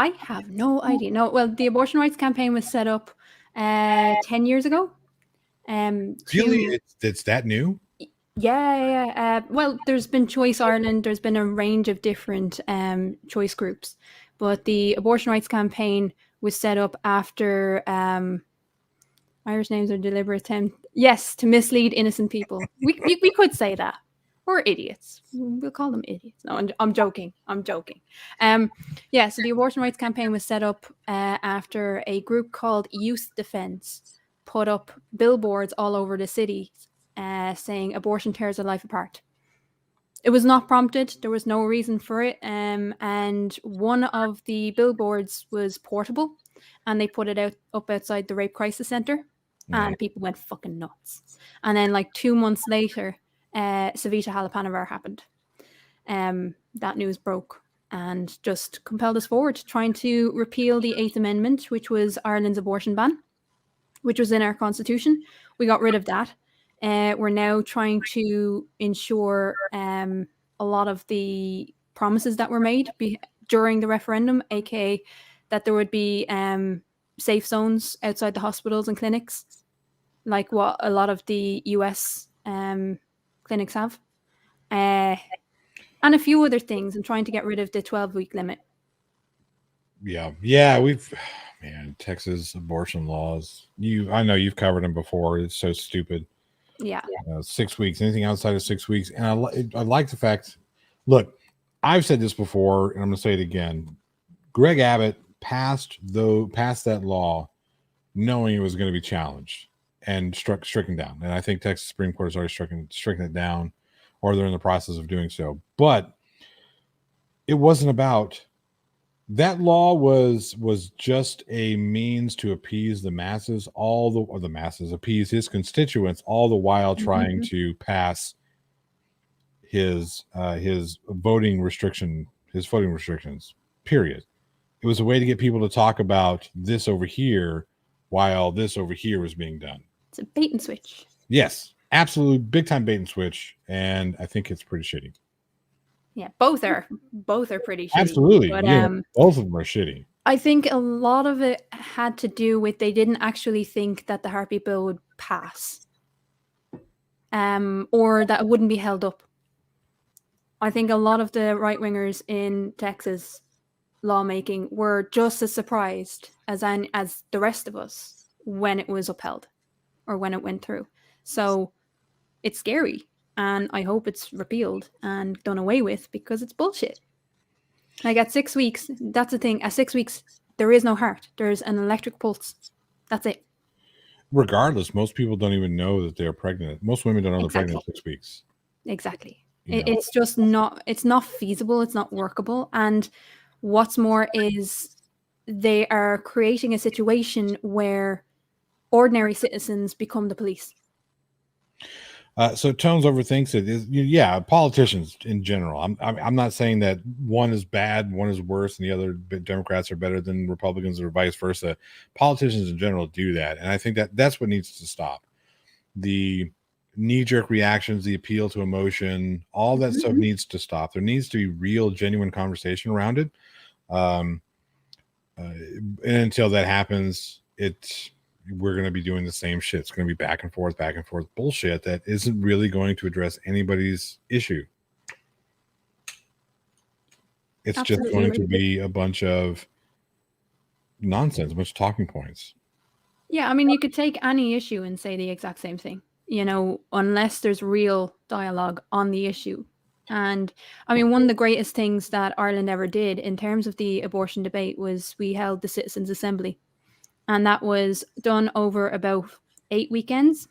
C: I have no idea. No, well, the abortion rights campaign was set up 10 years ago.
A: Really, it's that new?
C: Yeah. Well, there's been Choice Ireland. There's been a range of different choice groups, but the abortion rights campaign was set up after Irish names are deliberate attempt. Yes, to mislead innocent people. We could say that. Or idiots. We'll call them idiots. No, I'm joking. I'm joking. Yeah, so the abortion rights campaign was set up after a group called Youth Defence put up billboards all over the city saying abortion tears a life apart. It was not prompted. There was no reason for it. And one of the billboards was portable, and they put it up outside the Rape Crisis Centre, and people went fucking nuts. And then, like 2 months later, Savita Halappanavar happened. That news broke and just compelled us forward, trying to repeal the 8th Amendment, which was Ireland's abortion ban, which was in our constitution. We got rid of that. We're now trying to ensure a lot of the promises that were made during the referendum, aka that there would be safe zones outside the hospitals and clinics, like what a lot of the US clinics have, and a few other things, and trying to get rid of the 12-week limit.
A: Yeah, Texas abortion laws. I know you've covered them before. It's so stupid.
C: Yeah.
A: 6 weeks, anything outside of 6 weeks. And I like the fact, look, I've said this before, and I'm going to say it again. Greg Abbott passed that law knowing it was going to be challenged and stricken down. And I think Texas Supreme Court has already stricken it down, or they're in the process of doing so. But it wasn't about that. Law was just a means to appease the masses, appease his constituents, all the while trying to pass his voting restrictions. Period. It was a way to get people to talk about this over here while this over here was being done.
C: It's a bait and switch.
A: Yes, absolutely, big time bait and switch, and I think it's pretty shitty.
C: Yeah, both are pretty shitty.
A: Absolutely,
C: but
A: both of them are shitty.
C: I think a lot of it had to do with they didn't actually think that the heartbeat bill would pass, or that it wouldn't be held up. I think a lot of the right wingers in Texas lawmaking were just as surprised as the rest of us when it was upheld or when it went through. So it's scary, and I hope it's repealed and done away with, because it's bullshit. Like at 6 weeks, that's the thing. At 6 weeks, there is no heart. There's an electric pulse. That's it.
A: Regardless, most people don't even know that they're pregnant. Most women don't know they're pregnant at 6 weeks.
C: Exactly. It's just not feasible. It's not workable. And what's more is they are creating a situation where ordinary citizens become the police.
A: So Tones overthinks it. Politicians in general. I'm not saying that one is bad, one is worse, and the other Democrats are better than Republicans, or vice versa. Politicians in general do that, and I think that's what needs to stop. The knee-jerk reactions, the appeal to emotion, all that stuff needs to stop. There needs to be real, genuine conversation around it. And until that happens, we're going to be doing the same shit. It's going to be back and forth bullshit that isn't really going to address anybody's issue. It's just going to be a bunch of nonsense, a bunch of talking points.
C: Yeah, I mean, you could take any issue and say the exact same thing, unless there's real dialogue on the issue. And I mean, one of the greatest things that Ireland ever did in terms of the abortion debate was we held the Citizens' Assembly. And that was done over about 8 weekends,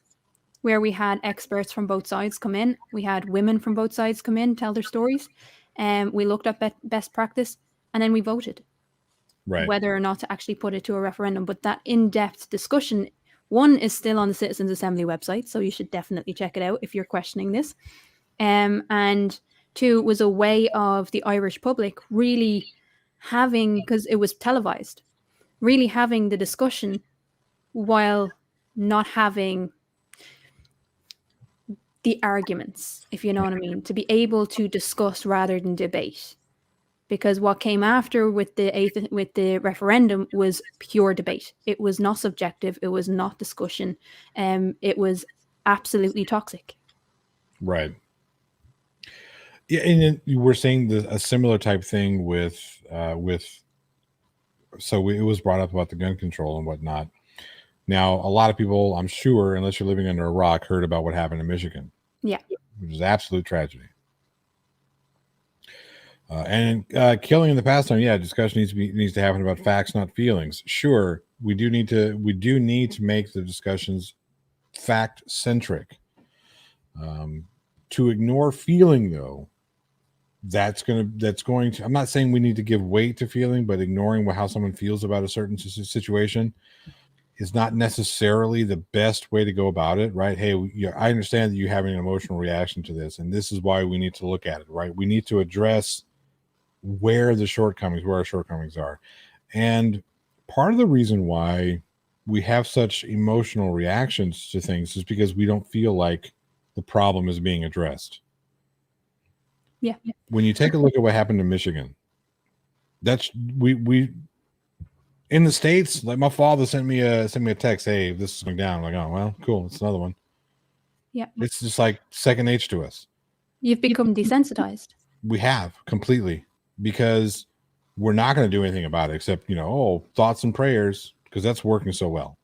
C: where we had experts from both sides come in. We had women from both sides come in, tell their stories. And we looked at best practice, and then we voted whether or not to actually put it to a referendum. But that in-depth discussion, one, is still on the Citizens' Assembly website, so you should definitely check it out if you're questioning this. And two, was a way of the Irish public really having, because it was televised, really having the discussion while not having the arguments, if you know what I mean, to be able to discuss rather than debate. Because what came after with the referendum was pure debate. It was not subjective. It was not discussion. It was absolutely toxic.
A: Right. Yeah, and then you were saying a similar type thing with so it was brought up about the gun control and whatnot. Now, a lot of people, I'm sure, unless you're living under a rock, heard about what happened in Michigan.
C: Yeah.
A: Which is absolute tragedy. And killing in the pastime, yeah, discussion needs to happen about facts, not feelings. Sure, we do need to make the discussions fact centric. To ignore feeling, though, that's going to. I'm not saying we need to give weight to feeling, but ignoring how someone feels about a certain situation is not necessarily the best way to go about it, right? Hey, I understand that you're having an emotional reaction to this, and this is why we need to look at it, right? We need to address where our shortcomings are. And part of the reason why we have such emotional reactions to things is because we don't feel like the problem is being addressed.
C: Yeah.
A: When you take a look at what happened in Michigan, that's we in the States, like my father sent me a text, hey, this is going down. I'm like, oh well, cool, it's another one.
C: Yeah.
A: It's just like second nature to us.
C: You've become desensitized.
A: We have completely, because we're not going to do anything about it except, thoughts and prayers, because that's working so well.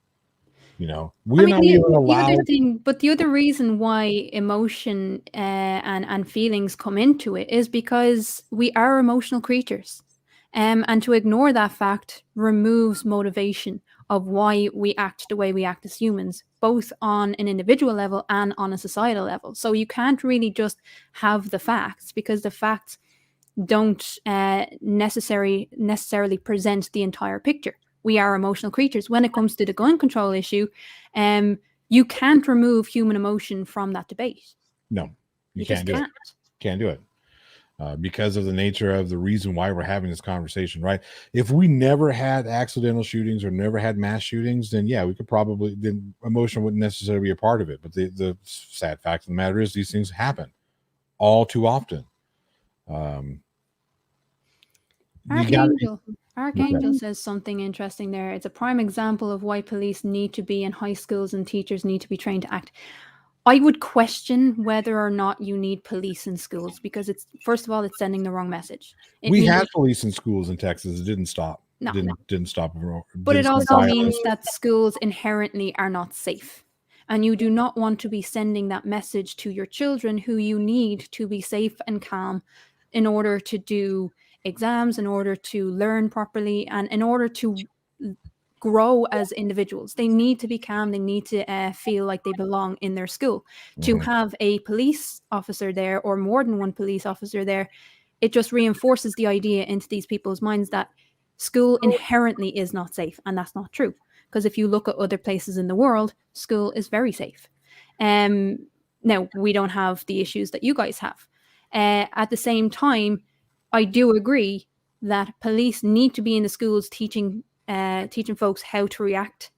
A: We're not even allowed.
C: The other reason why emotion and feelings come into it is because we are emotional creatures. And to ignore that fact removes motivation of why we act the way we act as humans, both on an individual level and on a societal level. So you can't really just have the facts, because the facts don't necessarily present the entire picture. We are emotional creatures. When it comes to the gun control issue, you can't remove human emotion from that debate.
A: No, you can't do it. Can't do it. Because of the nature of the reason why we're having this conversation, right? If we never had accidental shootings or never had mass shootings, then yeah, we could probably, then emotion wouldn't necessarily be a part of it. But the sad fact of the matter is these things happen all too often.
C: Archangel says something interesting there. It's a prime example of why police need to be in high schools and teachers need to be trained to act. I would question whether or not you need police in schools, because it's, first of all, it's sending the wrong message.
A: We had police in schools in Texas. It didn't stop.
C: No.
A: Didn't stop.
C: But it also means that schools inherently are not safe. And you do not want to be sending that message to your children, who you need to be safe and calm in order to do exams, in order to learn properly, and in order to grow as individuals. They need to be calm. They need to feel like they belong in their school. To have a police officer there, or more than one police officer there, it just reinforces the idea into these people's minds that school inherently is not safe. And that's not true. Because if you look at other places in the world, school is very safe. Now, we don't have the issues that you guys have. At the same time, I do agree that police need to be in the schools teaching folks how to react.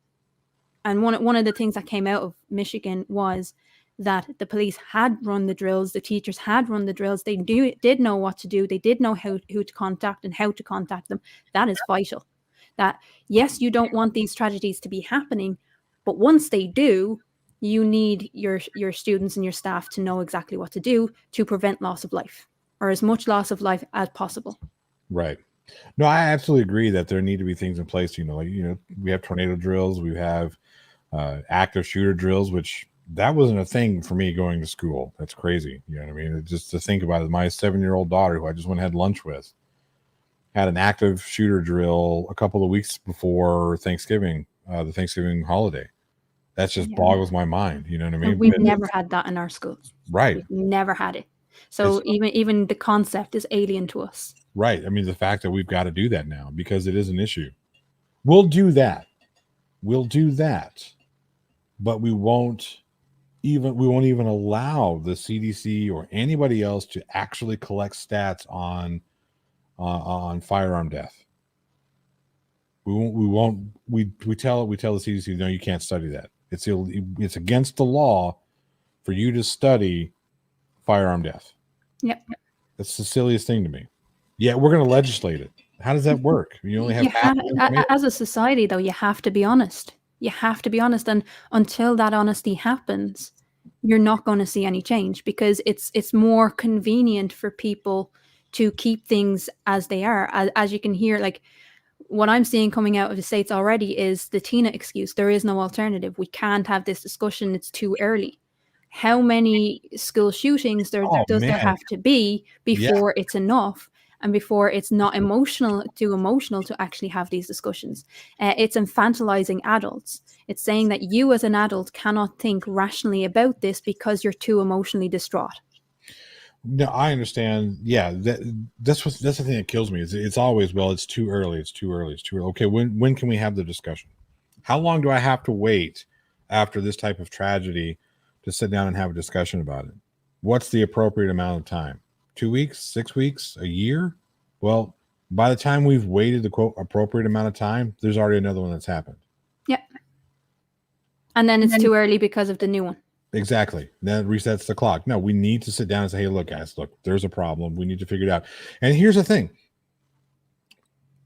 C: And one of the things that came out of Michigan was that the police had run the drills, the teachers had run the drills, they did know what to do, they did know who to contact and how to contact them. That is vital. That, yes, you don't want these tragedies to be happening, but once they do, you need your students and your staff to know exactly what to do to prevent loss of life, or as much loss of life as possible.
A: Right. No, I absolutely agree that there need to be things in place. We have tornado drills, we have active shooter drills, which that wasn't a thing for me going to school. That's crazy. You know what I mean? Just to think about it, my 7-year-old daughter, who I just went and had lunch with, had an active shooter drill a couple of weeks before Thanksgiving, the Thanksgiving holiday. That just boggles my mind. You know what I mean?
C: We've never had that in our schools.
A: Right.
C: We've never had it. So even the concept is alien to us.
A: Right. I mean, the fact that we've got to do that now because it is an issue. We'll do that. But we won't even allow the CDC or anybody else to actually collect stats on firearm death. We tell the CDC, no, you can't study that. It's against the law for you to study firearm death.
C: Yep.
A: That's the silliest thing to me. Yeah, we're going to legislate it. How does that work? You only have
C: You
A: half
C: have,
A: the information.
C: as a society, though, you have to be honest. You have to be honest, and until that honesty happens, you're not going to see any change, because it's more convenient for people to keep things as they are. As you can hear, like what I'm seeing coming out of the States already is the Tina excuse. There is no alternative. We can't have this discussion. It's too early. How many school shootings does there
A: Man.
C: have to be before it's enough? And before it's not emotional to actually have these discussions. It's infantilizing adults. It's saying that you as an adult cannot think rationally about this because you're too emotionally distraught.
A: No, I understand. Yeah, that's the thing that kills me. It's always, well, it's too early. It's too early. It's too early. Okay, when can we have the discussion? How long do I have to wait after this type of tragedy to sit down and have a discussion about it? What's the appropriate amount of time? 2 weeks, 6 weeks, a year? Well, by the time we've waited the quote appropriate amount of time, there's already another one that's happened.
C: Yep. And then it's too early because of the new one.
A: Exactly. That resets the clock. No, we need to sit down and say, hey, look, guys, look, there's a problem. We need to figure it out. And here's the thing.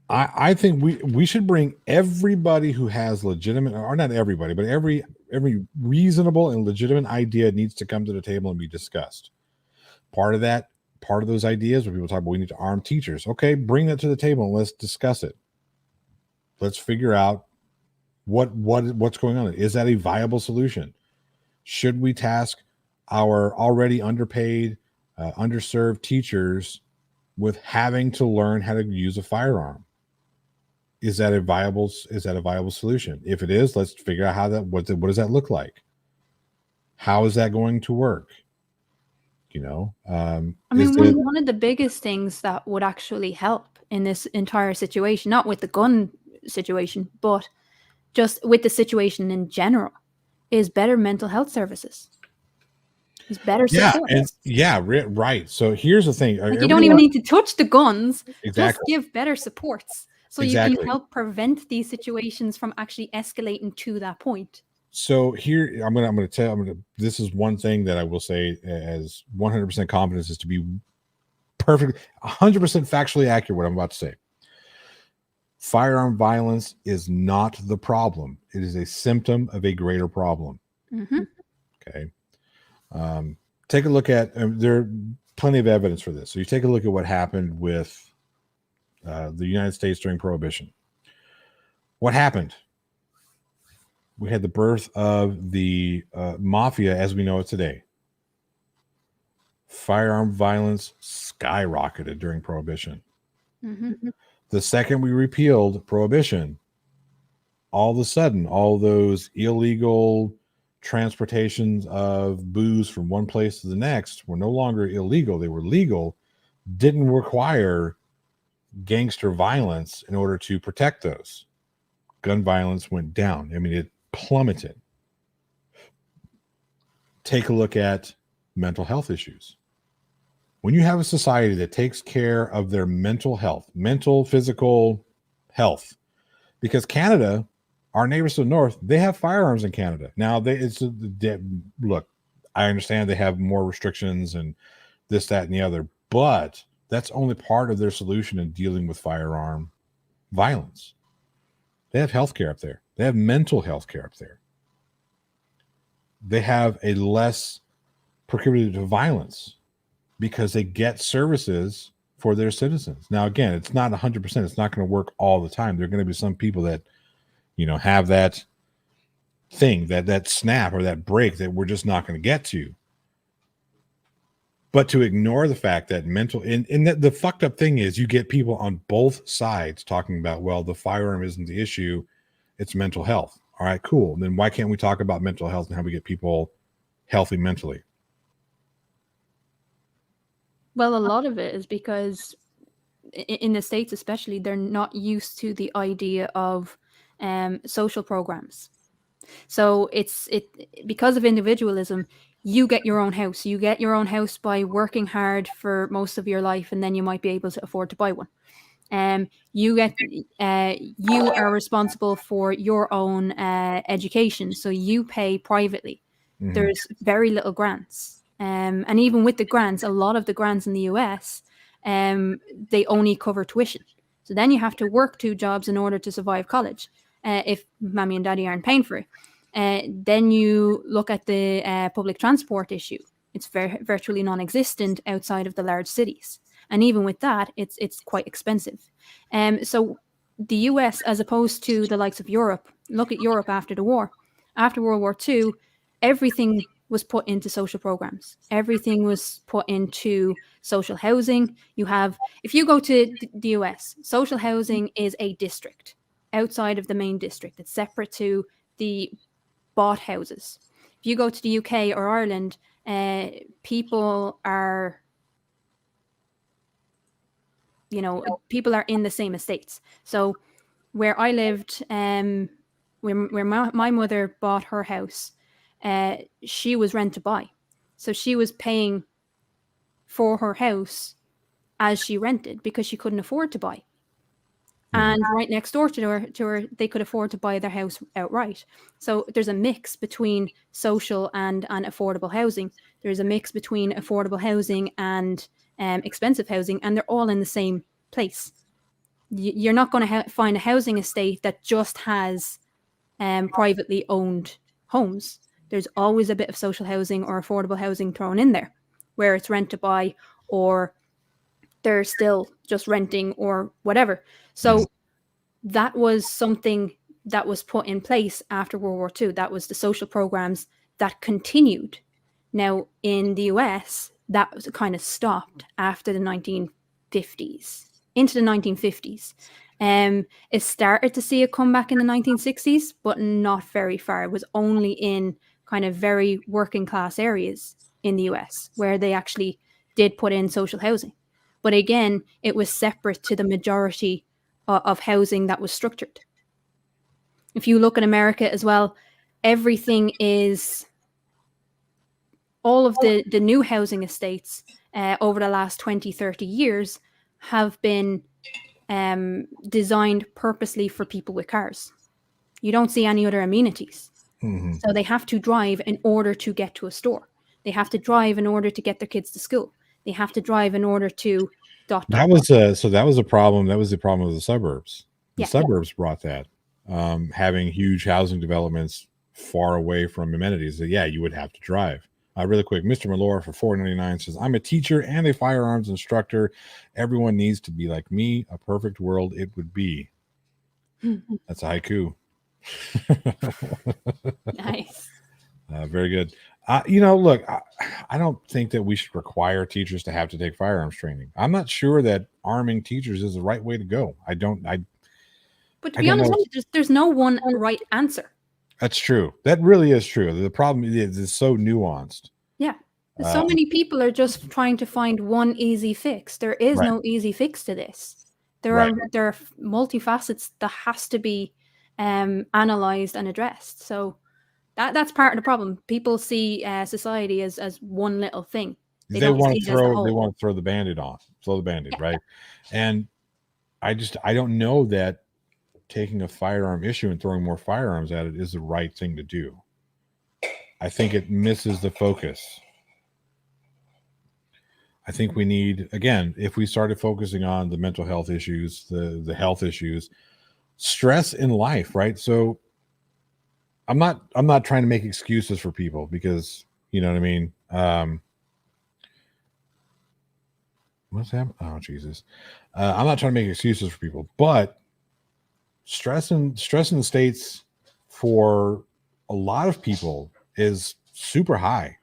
A: I think we should bring everybody who has legitimate, or not everybody, but every reasonable and legitimate idea needs to come to the table and be discussed. Part of those ideas when people talk about we need to arm teachers. Okay, bring that to the table and let's discuss it. Let's figure out what's going on. Is that a viable solution? Should we task our already underpaid, underserved teachers with having to learn how to use a firearm? Is that a viable solution? If it is, let's figure out what does that look like? How is that going to work?
C: I mean, one of the biggest things that would actually help in this entire situation, not with the gun situation, but just with the situation in general, is better mental health services. Is better support.
A: Right. So here's the thing.
C: Like, you don't even need to touch the guns.
A: Exactly.
C: Just give better supports. So you can help prevent these situations from actually escalating to that point.
A: So here, this is one thing that I will say as 100% confidence is to be perfect, 100% factually accurate what I'm about to say. Firearm violence is not the problem. It is a symptom of a greater problem.
C: Mm-hmm.
A: Okay. Take a look at, there are plenty of evidence for this. So you take a look at what happened with the United States during Prohibition. What happened? We had the birth of the mafia as we know it today. Firearm violence skyrocketed during Prohibition.
C: Mm-hmm.
A: The second we repealed Prohibition, all of a sudden, all those illegal transportations of booze from one place to the next were no longer illegal. They were legal, didn't require gangster violence in order to protect those. Gun violence went down. I mean, it plummeted. Take a look at mental health issues. When you have a society that takes care of their mental health, mental, physical health, because Canada, our neighbors to the north, they have firearms in Canada. Now, look, I understand they have more restrictions and this, that, and the other, but that's only part of their solution in dealing with firearm violence. They have healthcare up there. They have mental health care up there. They have a less proclivity to violence because they get services for their citizens. Now, again, it's not 100%. It's not going to work all the time. There are going to be some people that, have that thing, that snap or that break that we're just not going to get to. But to ignore the fact that the fucked up thing is you get people on both sides talking about, well, the firearm isn't the issue, it's mental health. All right, cool. Then why can't we talk about mental health and how we get people healthy mentally?
C: Well, a lot of it is because in the States especially, they're not used to the idea of social programs. So it's because of individualism, you get your own house. You get your own house by working hard for most of your life, and then you might be able to afford to buy one. You are responsible for your own education, so you pay privately.
A: Mhm.
C: There's very little grants. And even with the grants, a lot of the grants in the US, they only cover tuition. So then you have to work 2 jobs in order to survive college if mommy and daddy aren't paying for it. Then you look at the public transport issue. It's virtually non-existent outside of the large cities. And even with that, it's quite expensive. So the US, as opposed to the likes of Europe, look at Europe after the war. After World War II, everything was put into social programs. Everything was put into social housing. If you go to the US, social housing is a district outside of the main district. It's separate to the bought houses. If you go to the UK or Ireland, people are in the same estates. So where I lived, where my mother bought her house, she was rent to buy. So she was paying for her house as she rented because she couldn't afford to buy. And right next door to her, they could afford to buy their house outright. So there's a mix between social and affordable housing. There's a mix between affordable housing and expensive housing, and they're all in the same place. You're not going to find a housing estate that just has privately owned homes. There's always a bit of social housing or affordable housing thrown in there, where it's rent to buy or they're still just renting or whatever. So that was something that was put in place after World War II. That was the social programs that continued. Now, in the US, that was kind of stopped after the 1950s, into the 1950s. It started to see a comeback in the 1960s, but not very far. It was only in kind of very working class areas in the US where they actually did put in social housing. But again, it was separate to the majority of housing that was structured. If you look at America as well, everything is, all of the new housing estates over the last 20, 30 years have been designed purposely for people with cars. You don't see any other amenities.
A: Mhm.
C: So they have to drive in order to get to a store. They have to drive in order to get their kids to school. They have to drive in order to
A: That was a problem. That was the problem with the suburbs. The
C: Yeah.
A: suburbs brought that, having huge housing developments far away from amenities. That you would have to drive. Really quick, Mr. Malora for $4.99 says, "I'm a teacher and a firearms instructor. Everyone needs to be like me. A perfect world it would be." That's a haiku.
C: Nice.
A: Very good. Look, I don't think that we should require teachers to have to take firearms training. I'm not sure that arming teachers is the right way to go. But
C: to be honest, there's no one right answer.
A: That's true. That really is true. The problem is it's so nuanced.
C: Yeah. So many people are just trying to find one easy fix. There is no easy fix to this. There are multifacets that has to be analyzed and addressed. So that's part of the problem. People see society as one little thing.
A: They want to throw the Band-Aid on, right? And I don't know that taking a firearm issue and throwing more firearms at it is the right thing to do. I think it misses the focus. I think we need, again, if we started focusing on the mental health issues, the health issues, stress in life, right? So I'm not trying to make excuses for people because, you know what I mean? What's happening? Oh, Jesus. I'm not trying to make excuses for people, but stress in the States for a lot of people is super high.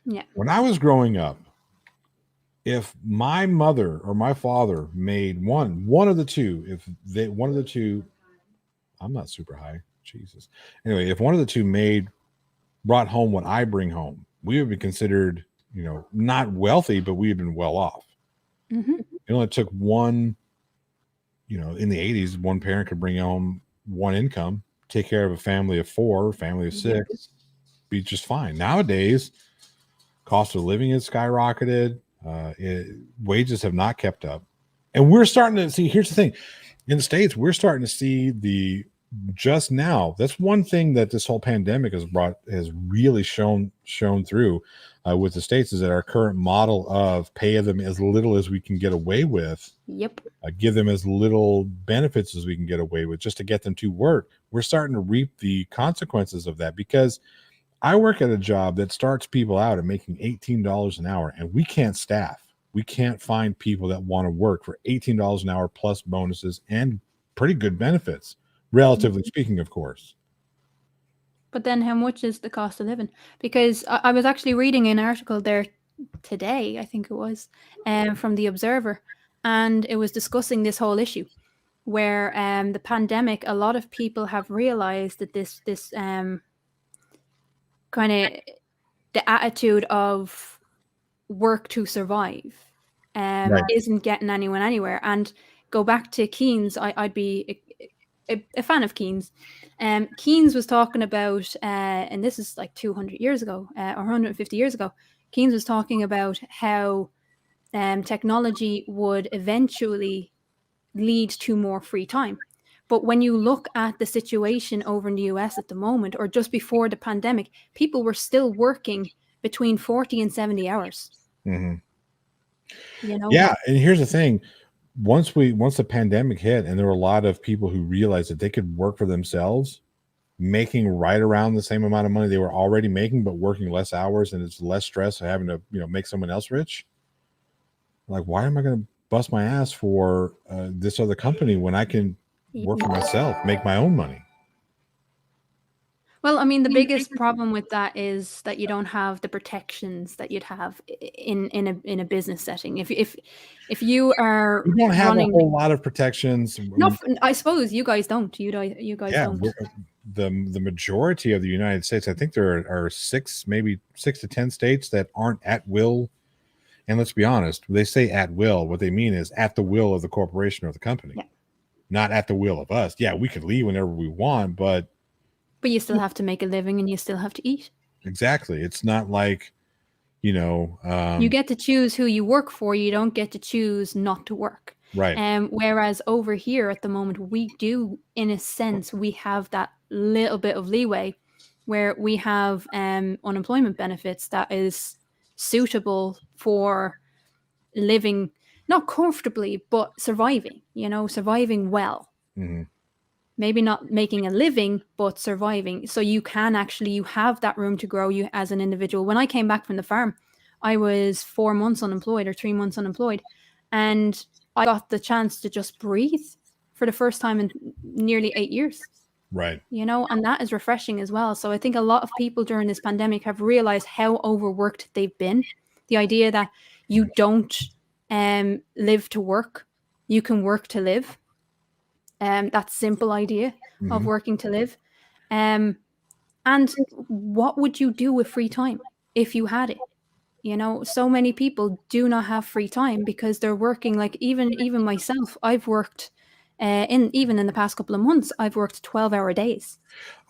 C: Yeah.
A: When I was growing up, if my mother or my father made one of the two, I'm not super high. Jesus. Anyway, if one of the two brought home what I bring home, we would be considered, not wealthy, but we had been well off.
C: Mm-hmm.
A: It only took one, in the 80s, one parent could bring home one income, take care of a family of 4, family of 6, be just fine. Nowadays, cost of living has skyrocketed. Wages have not kept up. And we're starting to see, here's the thing. In the States, we're starting to see the just now. That's one thing that this whole pandemic has really shown through with the states, is that our current model of pay them as little as we can get away with,
C: Yep.
A: give them as little benefits as we can get away with just to get them to work. We're starting to reap the consequences of that, because I work at a job that starts people out at making $18 an hour, and we can't staff. We can't find people that want to work for $18 an hour plus bonuses and pretty good benefits, relatively speaking, of course.
C: But then how much is the cost of living? Because I was actually reading an article there today, I think it was, from The Observer, and it was discussing this whole issue where the pandemic, a lot of people have realized that this kind of the attitude of work to survive
A: Right.
C: isn't getting anyone anywhere. And go back to Keynes, I'd be a fan of Keynes. Keynes was talking about, and this is like 200 years ago or 150 years ago, Keynes was talking about how technology would eventually lead to more free time. But when you look at the situation over in the US at the moment, or just before the pandemic, people were still working between 40 and 70 hours.
A: Mm-hmm.
C: You know?
A: Yeah, and here's the thing. Once the pandemic hit, and there were a lot of people who realized that they could work for themselves, making right around the same amount of money they were already making, but working less hours, and it's less stress of having to, make someone else rich. Like, why am I going to bust my ass for this other company when I can work for myself, make my own money?
C: Well, I mean, the biggest problem with that is that you don't have the protections that you'd have in a business setting. If you are
A: We don't have
C: running,
A: a whole lot of protections.
C: no, I suppose you guys don't. You guys
A: Yeah,
C: don't.
A: the majority of the United States, I think there are maybe 6 to 10 states that aren't at will. And let's be honest, they say at will. What they mean is at the will of the corporation or the company, not at the will of us. Yeah, we could leave whenever we want, but
C: you still have to make a living and you still have to eat.
A: Exactly. It's not like, you
C: get to choose who you work for. You don't get to choose not to work.
A: Right.
C: Whereas over here at the moment, we do, in a sense, we have that little bit of leeway where we have unemployment benefits that is suitable for living, not comfortably, but surviving, surviving well.
A: Mm-hmm.
C: Maybe not making a living, but surviving. So you have that room to grow you as an individual. When I came back from the farm, I was 4 months unemployed or 3 months unemployed. And I got the chance to just breathe for the first time in nearly 8 years.
A: Right.
C: And that is refreshing as well. So I think a lot of people during this pandemic have realized how overworked they've been. The idea that you don't live to work, you can work to live. That simple idea of working to live. And what would you do with free time if you had it? So many people do not have free time because they're working, like even myself, I've worked even in the past couple of months, I've worked 12-hour days.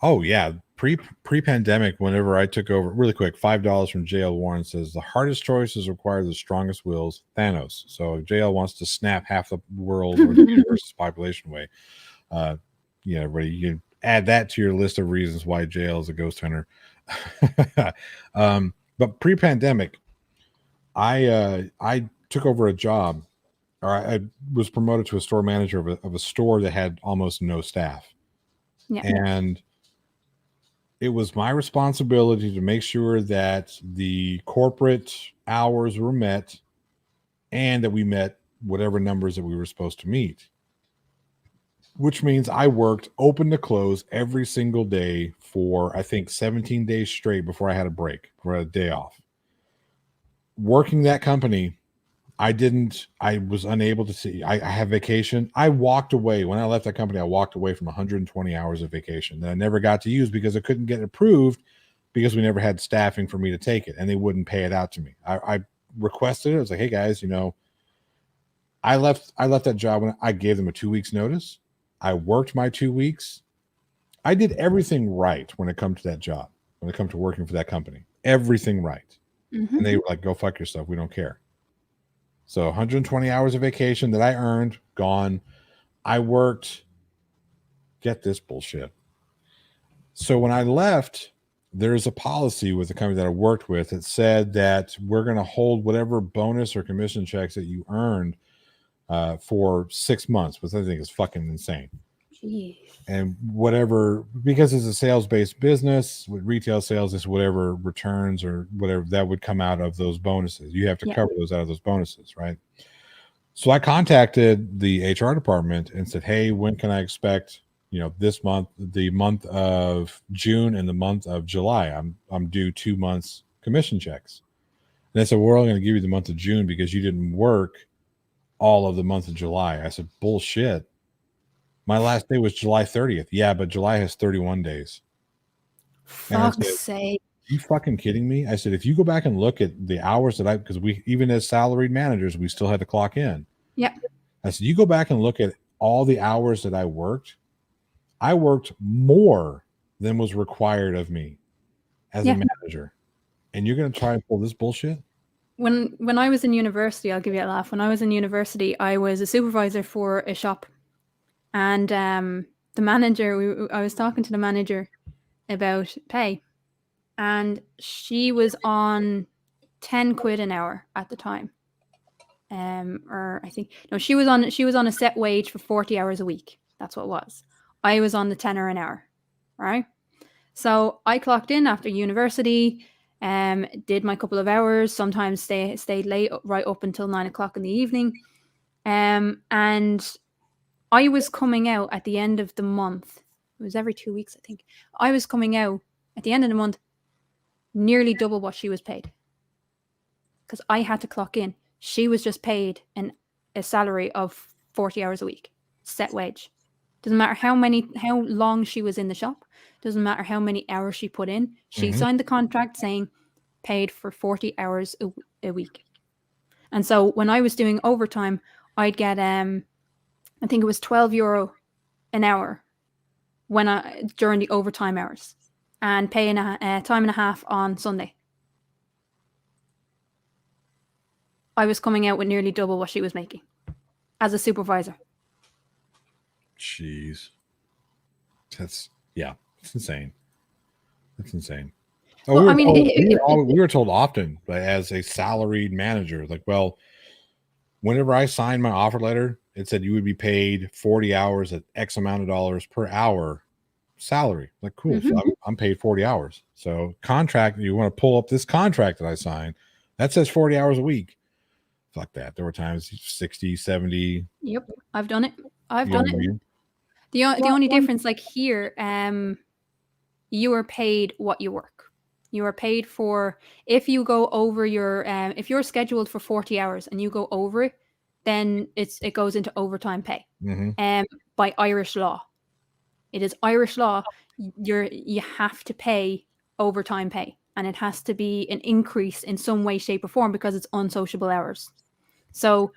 A: Oh yeah. Pre-pandemic, whenever I took over, really quick, $5 from JL Warren says the hardest choices require the strongest wills. Thanos. So if JL wants to snap half the world or the universe's population away, everybody, you can add that to your list of reasons why JL is a ghost hunter. But pre-pandemic, I took over a job, or I was promoted to a store manager of a store that had almost no staff.
C: Yeah.
A: And it was my responsibility to make sure that the corporate hours were met and that we met whatever numbers that we were supposed to meet, which means I worked open to close every single day for, I think, 17 days straight before I had a break, before I had a day off. Working that company, I was unable to see. I have vacation. I walked away. When I left that company, I walked away from 120 hours of vacation that I never got to use because I couldn't get it approved because we never had staffing for me to take it, and they wouldn't pay it out to me. I requested it. I was like, hey guys, I left that job when I gave them a 2 weeks notice. I worked my 2 weeks. I did everything right when it comes to that job, when it comes to working for that company, everything right. And they were like, go fuck yourself. We don't care. So 120 hours of vacation that I earned, gone. I worked get this bullshit. So when I left, there's a policy with the company that I worked with that said that we're going to hold whatever bonus or commission checks that you earned for 6 months, which I think is fucking insane.
C: Jeez.
A: And whatever, because it's a sales-based business, with retail sales is whatever returns or whatever that would come out of those bonuses. You have to cover those out of those bonuses, right? So I contacted the HR department and said, hey, when can I expect, this month, the month of June and the month of July? I'm due 2 months commission checks. And they said, we're only going to give you the month of June because you didn't work all of the month of July. I said, bullshit. My last day was July 30th. Yeah, but July has 31 days.
C: Fuck's sake.
A: You fucking kidding me? I said, if you go back and look at the hours that because we, even as salaried managers, we still had to clock in.
C: Yep.
A: I said, you go back and look at all the hours that I worked more than was required of me as a manager. And you're going to try and pull this bullshit?
C: When I was in university, I'll give you a laugh. When I was in university, I was a supervisor for a shop. And the manager, I was talking to the manager about pay. And she was on 10 quid an hour at the time. Or I think, no, she was on a set wage for 40 hours a week. That's what it was. I was on the tenner an hour, right? So I clocked in after university, did my couple of hours, sometimes stayed late right up until 9 o'clock in the evening. And I was coming out at the end of the month. It was every 2 weeks, I think. I was coming out at the end of the month nearly double what she was paid. Because I had to clock in. She was just paid a salary of 40 hours a week, set wage. Doesn't matter how long she was in the shop. Doesn't matter how many hours she put in. She signed the contract saying paid for 40 hours a week. And so when I was doing overtime, I'd get I think it was €12 an hour during the overtime hours, and paying a time and a half on Sunday. I was coming out with nearly double what she was making as a supervisor.
A: Jeez. It's insane. It's insane. Oh,
C: Well,
A: we were told often, but as a salaried manager, like, well, whenever I signed my offer letter, it said you would be paid 40 hours at X amount of dollars per hour salary. Like, cool. So I'm paid 40 hours. So contract, you want to pull up this contract that I signed, that says 40 hours a week. Fuck that. There were times 60, 70.
C: Yep. I've done it. The only difference, like here, you are paid what you work. You are paid for, if you go over your, if you're scheduled for 40 hours and you go over it, then it goes into overtime pay. By Irish law. It is Irish law. You have to pay overtime pay, and it has to be an increase in some way, shape, or form because it's unsociable hours. So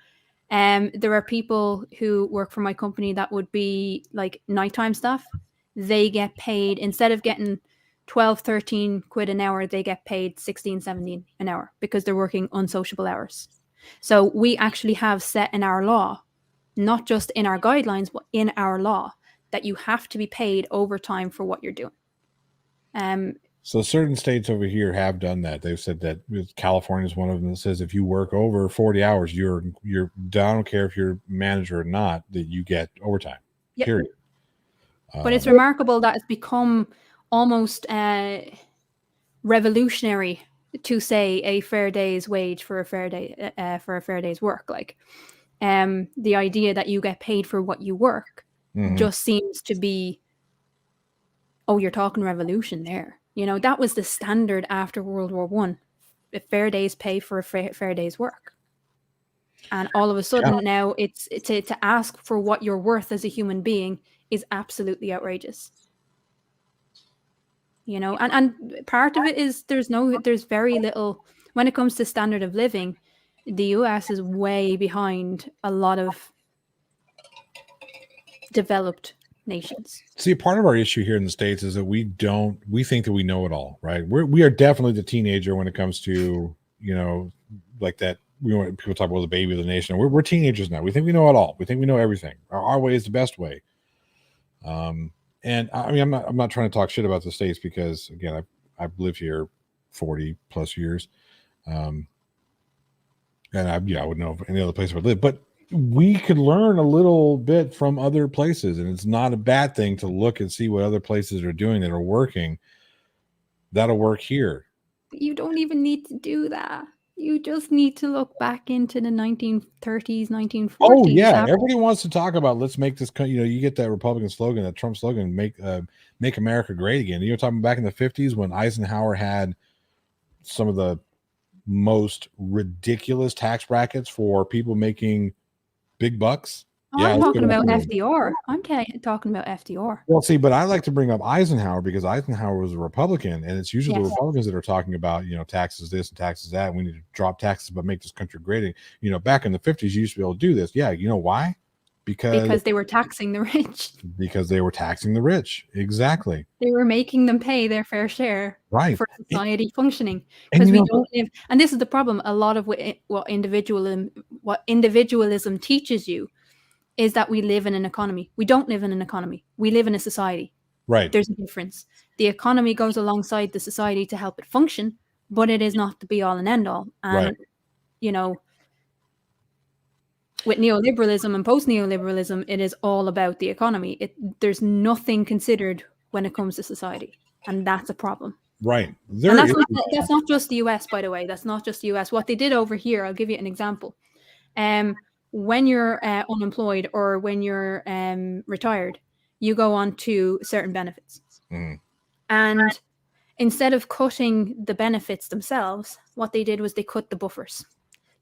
C: there are people who work for my company that would be like nighttime staff. They get paid, instead of getting 12, 13 quid an hour, they get paid 16, 17 an hour because they're working unsociable hours. So we actually have set in our law, not just in our guidelines, but in our law, that you have to be paid overtime for what you're doing.
A: So certain states over here have done that. They've said that California is one of them that says if you work over 40 hours, you're I don't care if you're manager or not, that you get overtime. Yep. Period.
C: But it's remarkable that it's become almost revolutionary to say a fair day's wage for a fair day for a fair day's work. Like the idea that you get paid for what you work just seems to be, oh, you're talking revolution there. You know, that was the standard after World War I. A fair day's pay for a fair day's work. And all of a sudden now it's to ask for what you're worth as a human being is absolutely outrageous. You know, and part of it is there's very little, when it comes to standard of living, the US is way behind a lot of developed nations.
A: See, part of our issue here in the States is that we think that we know it all, right? We are definitely the teenager when it comes to, you know, like that. People talk about the baby of the nation. We're teenagers now. We think we know it all. We think we know everything. Our way is the best way. And I mean, I'm not trying to talk shit about the States because again, I've lived here 40 plus years. And I wouldn't know of any other place I would live, but we could learn a little bit from other places, and it's not a bad thing to look and see what other places are doing that are working. That'll work here.
C: You don't even need to do that. You just need to look back into the 1930s, 1940s.
A: Oh yeah, everybody wants to talk about let's make this. You get that Republican slogan, that Trump slogan, make America great again. You're talking back in the 50s when Eisenhower had some of the most ridiculous tax brackets for people making big bucks.
C: I'm talking about FDR. I'm talking about FDR.
A: Well, see, but I like to bring up Eisenhower because Eisenhower was a Republican, and it's usually the Republicans that are talking about, taxes this and taxes that. And we need to drop taxes, but make this country great. Back in the 50s, you used to be able to do this. Yeah, you know why?
C: Because they were taxing the rich.
A: Because they were taxing the rich. Exactly.
C: They were making them pay their fair share for society functioning.
A: Because
C: we don't live, and this is the problem. A lot of what individualism teaches you is that we live in an economy. We don't live in an economy. We live in a society.
A: Right.
C: There's a difference. The economy goes alongside the society to help it function, but it is not the be all and end all. And, with neoliberalism and post-neoliberalism, it is all about the economy. There's nothing considered when it comes to society. And that's a problem.
A: Right.
C: And that's not just the US, by the way. That's not just the US. What they did over here, I'll give you an example. When you're unemployed or when you're retired, you go on to certain benefits. And instead of cutting the benefits themselves, what they did was they cut the buffers.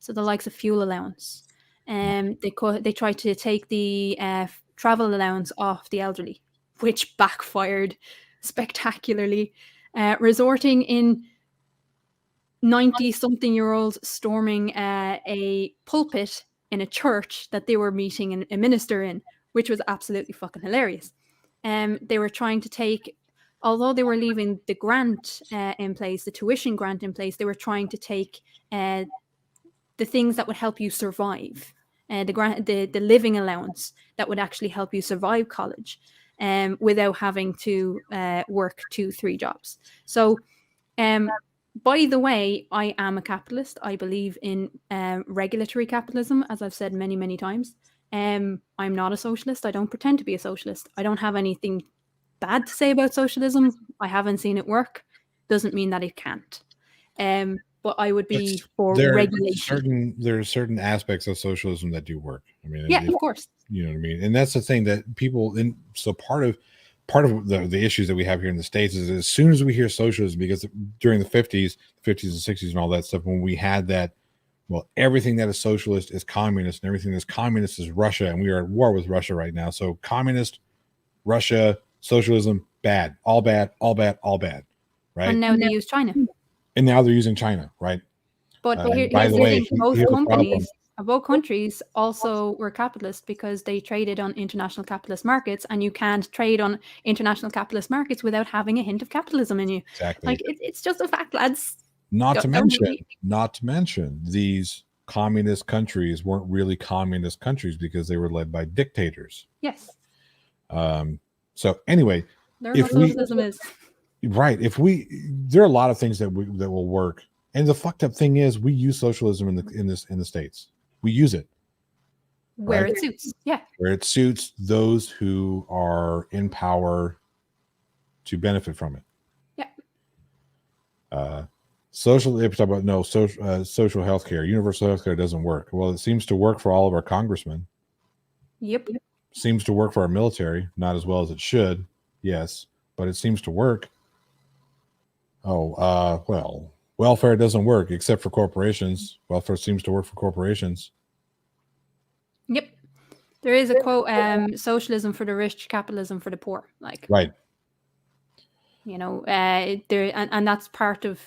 C: So the likes of fuel allowance. They tried to take the travel allowance off the elderly, which backfired spectacularly, resorting in 90-something-year-olds storming a pulpit in a church that they were meeting a minister in, which was absolutely fucking hilarious. They were trying to take, although they were leaving the grant in place, the tuition grant in place, they were trying to take the things that would help you survive, the living allowance that would actually help you survive college, without having to work 2-3 jobs. So, by the way, I am a capitalist. I believe in regulatory capitalism, as I've said many, many times. I'm not a socialist. I don't pretend to be a socialist. I don't have anything bad to say about socialism. I haven't seen it work. Doesn't mean that it can't. But I would be for regulation.
A: There are certain aspects of socialism that do work. I mean,
C: of course.
A: You know what I mean? And that's the thing that people, so part of the issues that we have here in the States is as soon as we hear socialism, because during the 50s and 60s and all that stuff, when we had that, well, everything that is socialist is communist and everything that's communist is Russia. And we are at war with Russia right now. So communist, Russia, socialism, bad, all bad, all bad, all bad. Right.
C: And now they use China.
A: And now they're using China. Right.
C: But here's the thing, both countries also were capitalist because they traded on international capitalist markets, and you can't trade on international capitalist markets without having a hint of capitalism in you.
A: Exactly.
C: Like it's just a fact, lads.
A: Not to mention, these communist countries weren't really communist countries because they were led by dictators.
C: Yes.
A: So anyway,
C: there is.
A: Right. There are a lot of things that will work. And the fucked up thing is we use socialism in the States. We use it.
C: Where it suits. Yeah.
A: Where it suits those who are in power to benefit from it.
C: Yeah.
A: Social health care, universal health care doesn't work. Well, it seems to work for all of our congressmen.
C: Yep.
A: Seems to work for our military, not as well as it should. Yes, but it seems to work. Well, welfare doesn't work except for corporations. Welfare seems to work for corporations.
C: Yep. There is a quote, socialism for the rich, capitalism for the poor. Like,
A: right.
C: And that's part of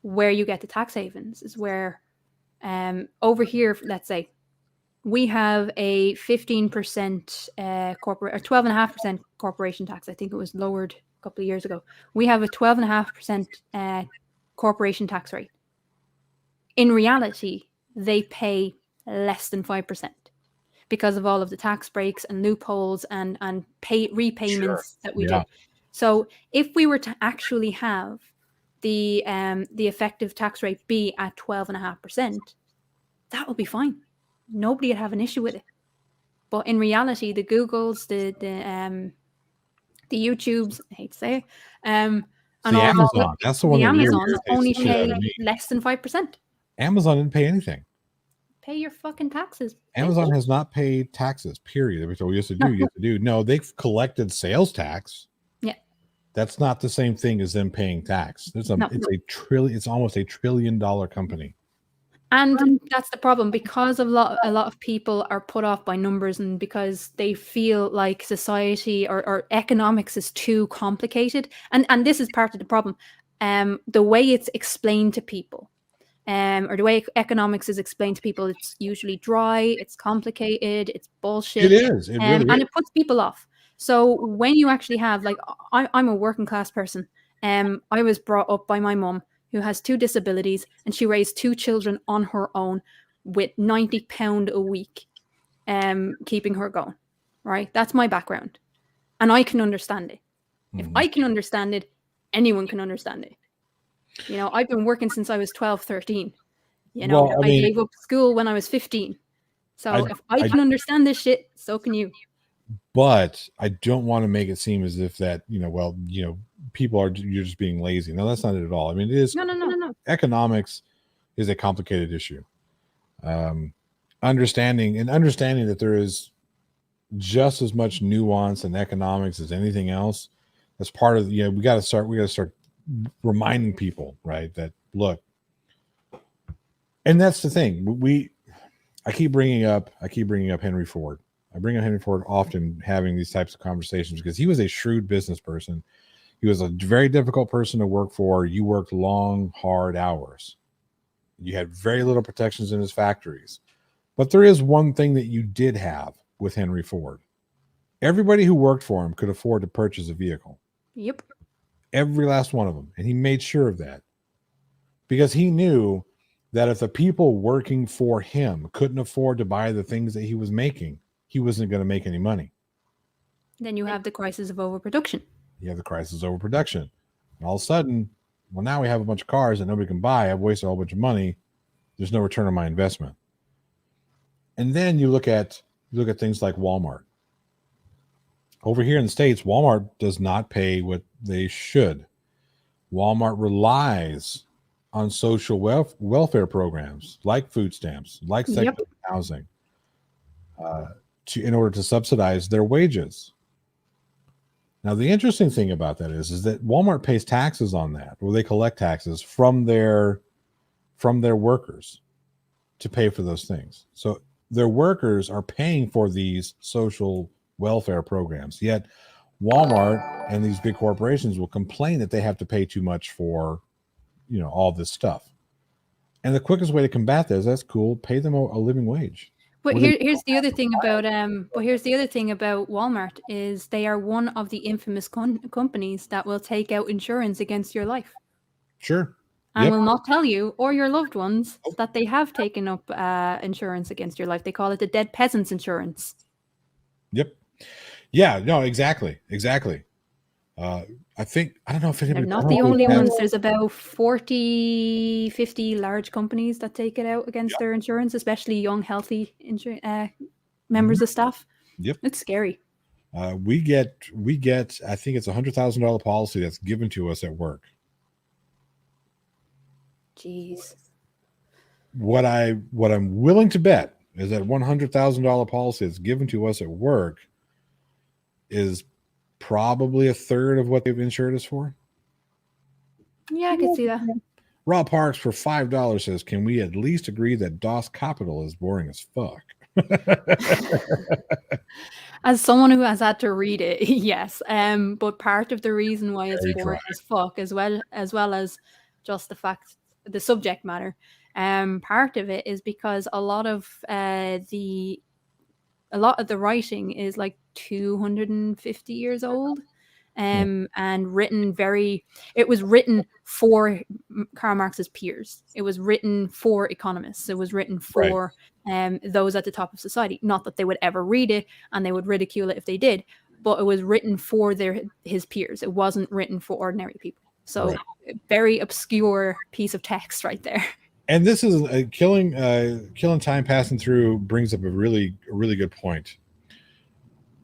C: where you get the tax havens, is where over here, let's say, we have a 15% corporate or 12.5% corporation tax. I think it was lowered a couple of years ago. We have a 12.5% corporation tax rate. In reality, they pay less than 5% because of all of the tax breaks and loopholes and repayments that we
A: Yeah.
C: did. So if we were to actually have the effective tax rate be at 12.5%, that would be fine. Nobody would have an issue with it. But in reality, the Googles, the YouTubes, I hate to say it, and
A: The
C: all
A: Amazon. That's the one
C: the
A: that really
C: Amazons
A: irritates
C: only
A: the shit out
C: pay
A: of me.
C: less than 5%.
A: Amazon didn't pay anything.
C: Pay your fucking taxes.
A: Amazon has not paid taxes, period. Every time we used to do. No, they've collected sales tax.
C: Yeah.
A: That's not the same thing as them paying tax. It's almost $1 trillion company.
C: And that's the problem, because a lot of people are put off by numbers, and because they feel like society or economics is too complicated. And this is part of the problem. The way it's explained to people, or the way economics is explained to people, it's usually dry, it's complicated, it's bullshit.
A: It is. It really
C: and
A: is.
C: it puts people off. So when you actually have, like, I'm a working class person. I was brought up by my mum, who has 2 disabilities, and she raised 2 children on her own with £90 a week, keeping her going. Right? That's my background. And I can understand it. If I can understand it, anyone can understand it. You know, I've been working since I was 12, 13. You know,
A: Well,
C: I gave up school when I was 15. So if I can understand this shit, so can you.
A: But I don't want to make it seem as if that, you're just being lazy. No, that's not it at all. I mean, it is.
C: No.
A: Economics is a complicated issue. Understanding that there is just as much nuance in economics as anything else. That's part of we got to start reminding people, right, that look. And that's the thing. I keep bringing up Henry Ford. I bring up Henry Ford often, having these types of conversations, because he was a shrewd business person. He was a very difficult person to work for. You worked long, hard hours. You had very little protections in his factories. But there is one thing that you did have with Henry Ford. Everybody who worked for him could afford to purchase a vehicle.
C: Yep.
A: Every last one of them. And he made sure of that. Because he knew that if the people working for him couldn't afford to buy the things that he was making, he wasn't going to make any money.
C: Then you have the crisis of overproduction.
A: You have the crisis of overproduction. And all of a sudden, well, now we have a bunch of cars that nobody can buy. I've wasted a whole bunch of money. There's no return on my investment. And then you look at things like Walmart. Over here in the States, Walmart does not pay what they should. Walmart relies on social welfare programs like food stamps, like secondary housing, in order to subsidize their wages. Now, the interesting thing about that is that Walmart pays taxes on that, or they collect taxes from their workers to pay for those things. So their workers are paying for these social welfare programs. Yet Walmart and these big corporations will complain that they have to pay too much for, all this stuff. And the quickest way to combat that is, that's cool, pay them a living wage.
C: But here's the other thing about Walmart is they are one of the infamous companies that will take out insurance against your life.
A: Sure.
C: And will not tell you or your loved ones that they have taken up insurance against your life. They call it the dead peasants insurance.
A: Yep. Yeah, no, exactly. I don't know if anybody.
C: They're not the only ones. There's about 40, 50 large companies that take it out against their insurance, especially young, healthy members of staff.
A: Yep.
C: It's scary.
A: We get, I think it's $100,000 policy that's given to us at work.
C: Jeez.
A: What I'm willing to bet is that $100,000 policy that's given to us at work is probably a third of what they've insured us for.
C: Yeah, I could see that.
A: Rob Parks for $5 says, "Can we at least agree that DOS Capital is boring as fuck?"
C: As someone who has had to read it, yes. But part of the reason why it's boring as fuck, as well as just the fact, the subject matter, part of it is because a lot of the writing is like 250 years old, and it was written for Karl Marx's peers. It was written for economists. It was written for those at the top of society. Not that they would ever read it and they would ridicule it if they did, but it was written for his peers. It wasn't written for ordinary people. So
A: Right.
C: very obscure piece of text right there.
A: And this is killing time passing through brings up a really good point.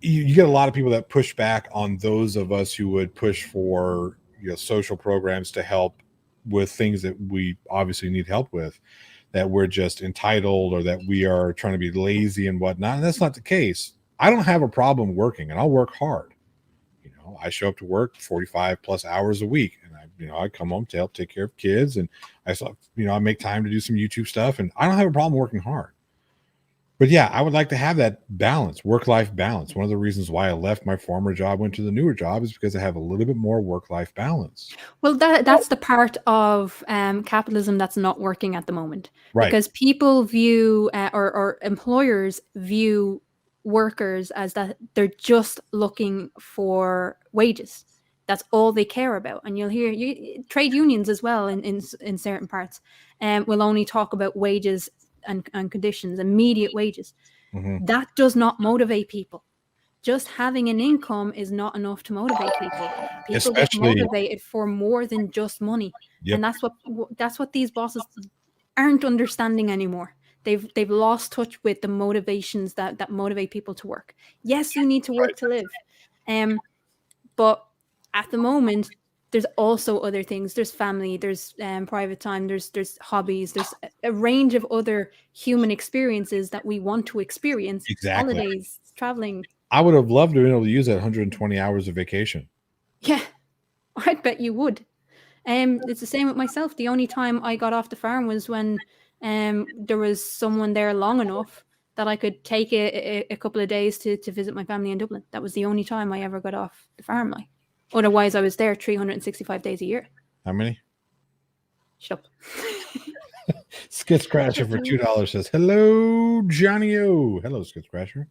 A: You get a lot of people that push back on those of us who would push for social programs to help with things that we obviously need help with, that we're just entitled or that we are trying to be lazy and whatnot. And that's not the case. I don't have a problem working, and I'll work hard. I show up to work 45 plus hours a week, and I come home to help take care of kids, and I make time to do some YouTube stuff, and I don't have a problem working hard. But yeah, I would like to have that balance, work-life balance. One of the reasons why I left my former job, went to the newer job, is because I have a little bit more work-life balance.
C: Well, that's the part of capitalism that's not working at the moment.
A: Right.
C: Because people view, or employers view workers as that they're just looking for wages. That's all they care about. And you'll hear trade unions as well in certain parts will only talk about wages and conditions, immediate wages.
A: Mm-hmm.
C: That does not motivate people. Just having an income is not enough to motivate people. People get motivated for more than just money.
A: Yep.
C: And that's what these bosses aren't understanding anymore. They've lost touch with the motivations that motivate people to work. Yes, you need to work to live. But at the moment, there's also other things. There's family, there's private time, there's hobbies, there's a range of other human experiences that we want to experience.
A: Exactly.
C: Holidays, traveling.
A: I would have loved to be able to use that 120 hours of vacation.
C: Yeah, I'd bet you would. It's the same with myself. The only time I got off the farm was when there was someone there long enough that I could take a couple of days to visit my family in Dublin. That was the only time I ever got off the farm. Otherwise, I was there 365 days a year.
A: How many?
C: Shut up.
A: Skits Crasher for $2 says, "Hello, Johnny O." Hello, Skits Crasher.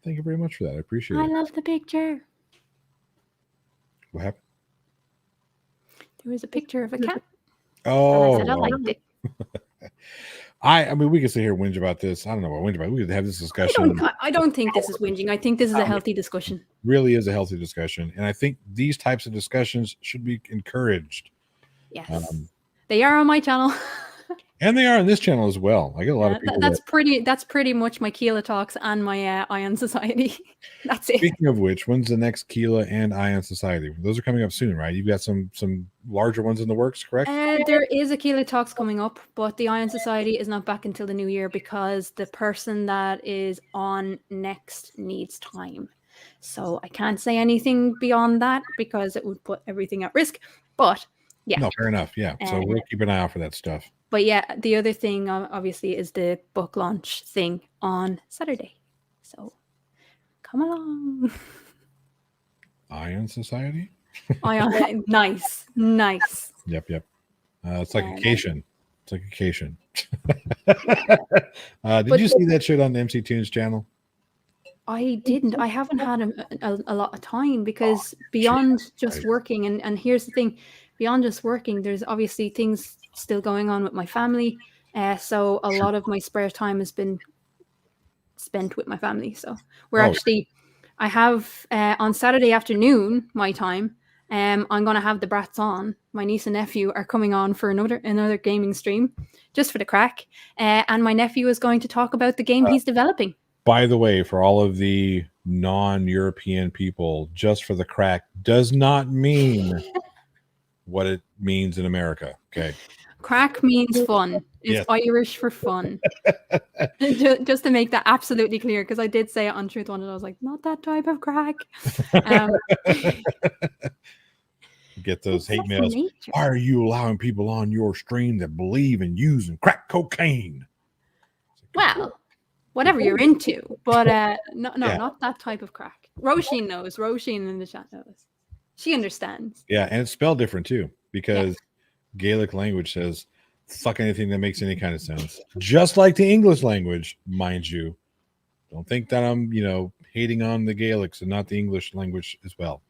A: Thank you very much for that. I appreciate it.
C: I love the picture.
A: What happened?
C: There was a picture of a cat.
A: Oh,
C: I said I liked it.
A: I mean, we could sit here and whinge about this. I don't know what whinge about. We could have this discussion.
C: I don't think this is whinging. I think this is a healthy discussion.
A: Really is a healthy discussion, and I think these types of discussions should be encouraged.
C: Yes, they are on my channel,
A: and they are on this channel as well. I get a lot of people.
C: That's pretty much my Keela Talks and my Ion Society. That's it.
A: Speaking of which, when's the next Keela and Ion Society? Those are coming up soon, right? You've got some larger ones in the works, correct?
C: There is a Keela Talks coming up, but the Ion Society is not back until the new year because the person that is on next needs time. So I can't say anything beyond that because it would put everything at risk. But yeah.
A: No, fair enough. Yeah. So we'll keep an eye out for that stuff.
C: But yeah, the other thing obviously is the book launch thing on Saturday. So come along.
A: Ion Society?
C: Ion, nice.
A: Yep. It's like a cation. It's like a cation. Did you see that shit on the MC Tunes channel?
C: I didn't. I haven't had a lot of time because beyond just working, and here's the thing, beyond just working, there's obviously things still going on with my family. So a lot of my spare time has been spent with my family. So we're I have on Saturday afternoon, my time, I'm going to have the brats on. My niece and nephew are coming on for another gaming stream just for the crack. And my nephew is going to talk about the game he's developing.
A: By the way, for all of the non-European people, just for the crack does not mean what it means in America. Okay.
C: Crack means fun. It's
A: Yes.
C: Irish for fun. Just to make that absolutely clear, because I did say it on Truth One, and I was like, not that type of crack.
A: Get those hate mails. Why are you allowing people on your stream that believe in using crack cocaine?
C: Well, whatever you're into, but not that type of crack. Roisin knows. Roisin in the chat knows. She understands.
A: Yeah, and it's spelled different too, because Gaelic language says fuck anything that makes any kind of sense. Just like the English language, mind you. Don't think that I'm, hating on the Gaelics and not the English language as well.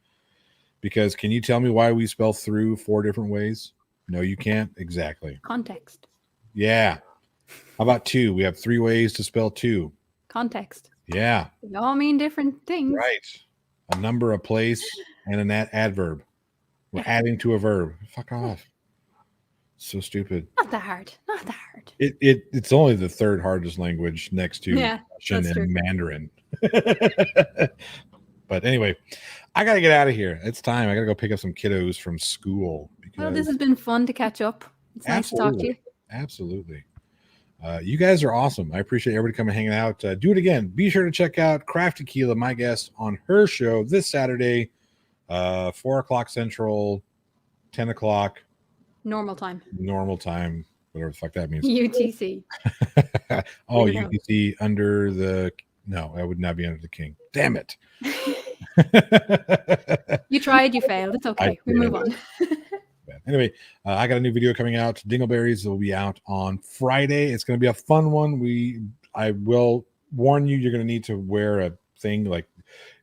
A: Because can you tell me why we spell through 4 different ways? No, you can't. Exactly.
C: Context.
A: Yeah. How about two? We have 3 ways to spell two.
C: Context.
A: Yeah,
C: They all mean different things.
A: right. A number, a place, and an adverb. We're adding to a verb. Fuck off. So stupid.
C: Not that hard. Not that hard.
A: It's only the third hardest language next to
C: Yeah,
A: Russian
C: that's
A: and
C: true.
A: Mandarin. But anyway, I gotta get out of here. It's time. I gotta go pick up some kiddos from school.
C: Well, this has been fun to catch up. It's nice to talk to you.
A: Absolutely. You guys are awesome. I appreciate everybody coming hanging out. Do it again. Be sure to check out Crafty Keela, my guest, on her show this Saturday, 4 o'clock Central, 10 o'clock
C: Normal time.
A: normal time, whatever the fuck that means.
C: UTC.
A: Oh,
C: Figure it out.
A: UTC under the... No, I would not be under the king. Damn it.
C: You tried, you failed. It's okay. We move on.
A: Anyway, I got a new video coming out. Dingleberries will be out on Friday. It's going to be a fun one. I will warn you, you're going to need to wear a thing like,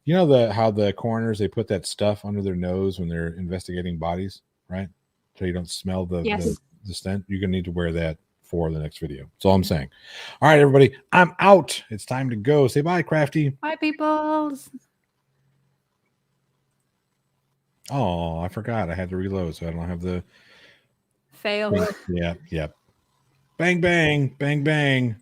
A: you know, how the coroners, they put that stuff under their nose when they're investigating bodies, right? So you don't smell the scent. You're going to need to wear that for the next video. That's all I'm saying. All right, everybody, I'm out. It's time to go. Say bye, Crafty.
C: Bye, peoples.
A: Oh, I forgot. I had to reload, so I don't have the
C: Fail.
A: Yeah. Bang, bang, bang, bang.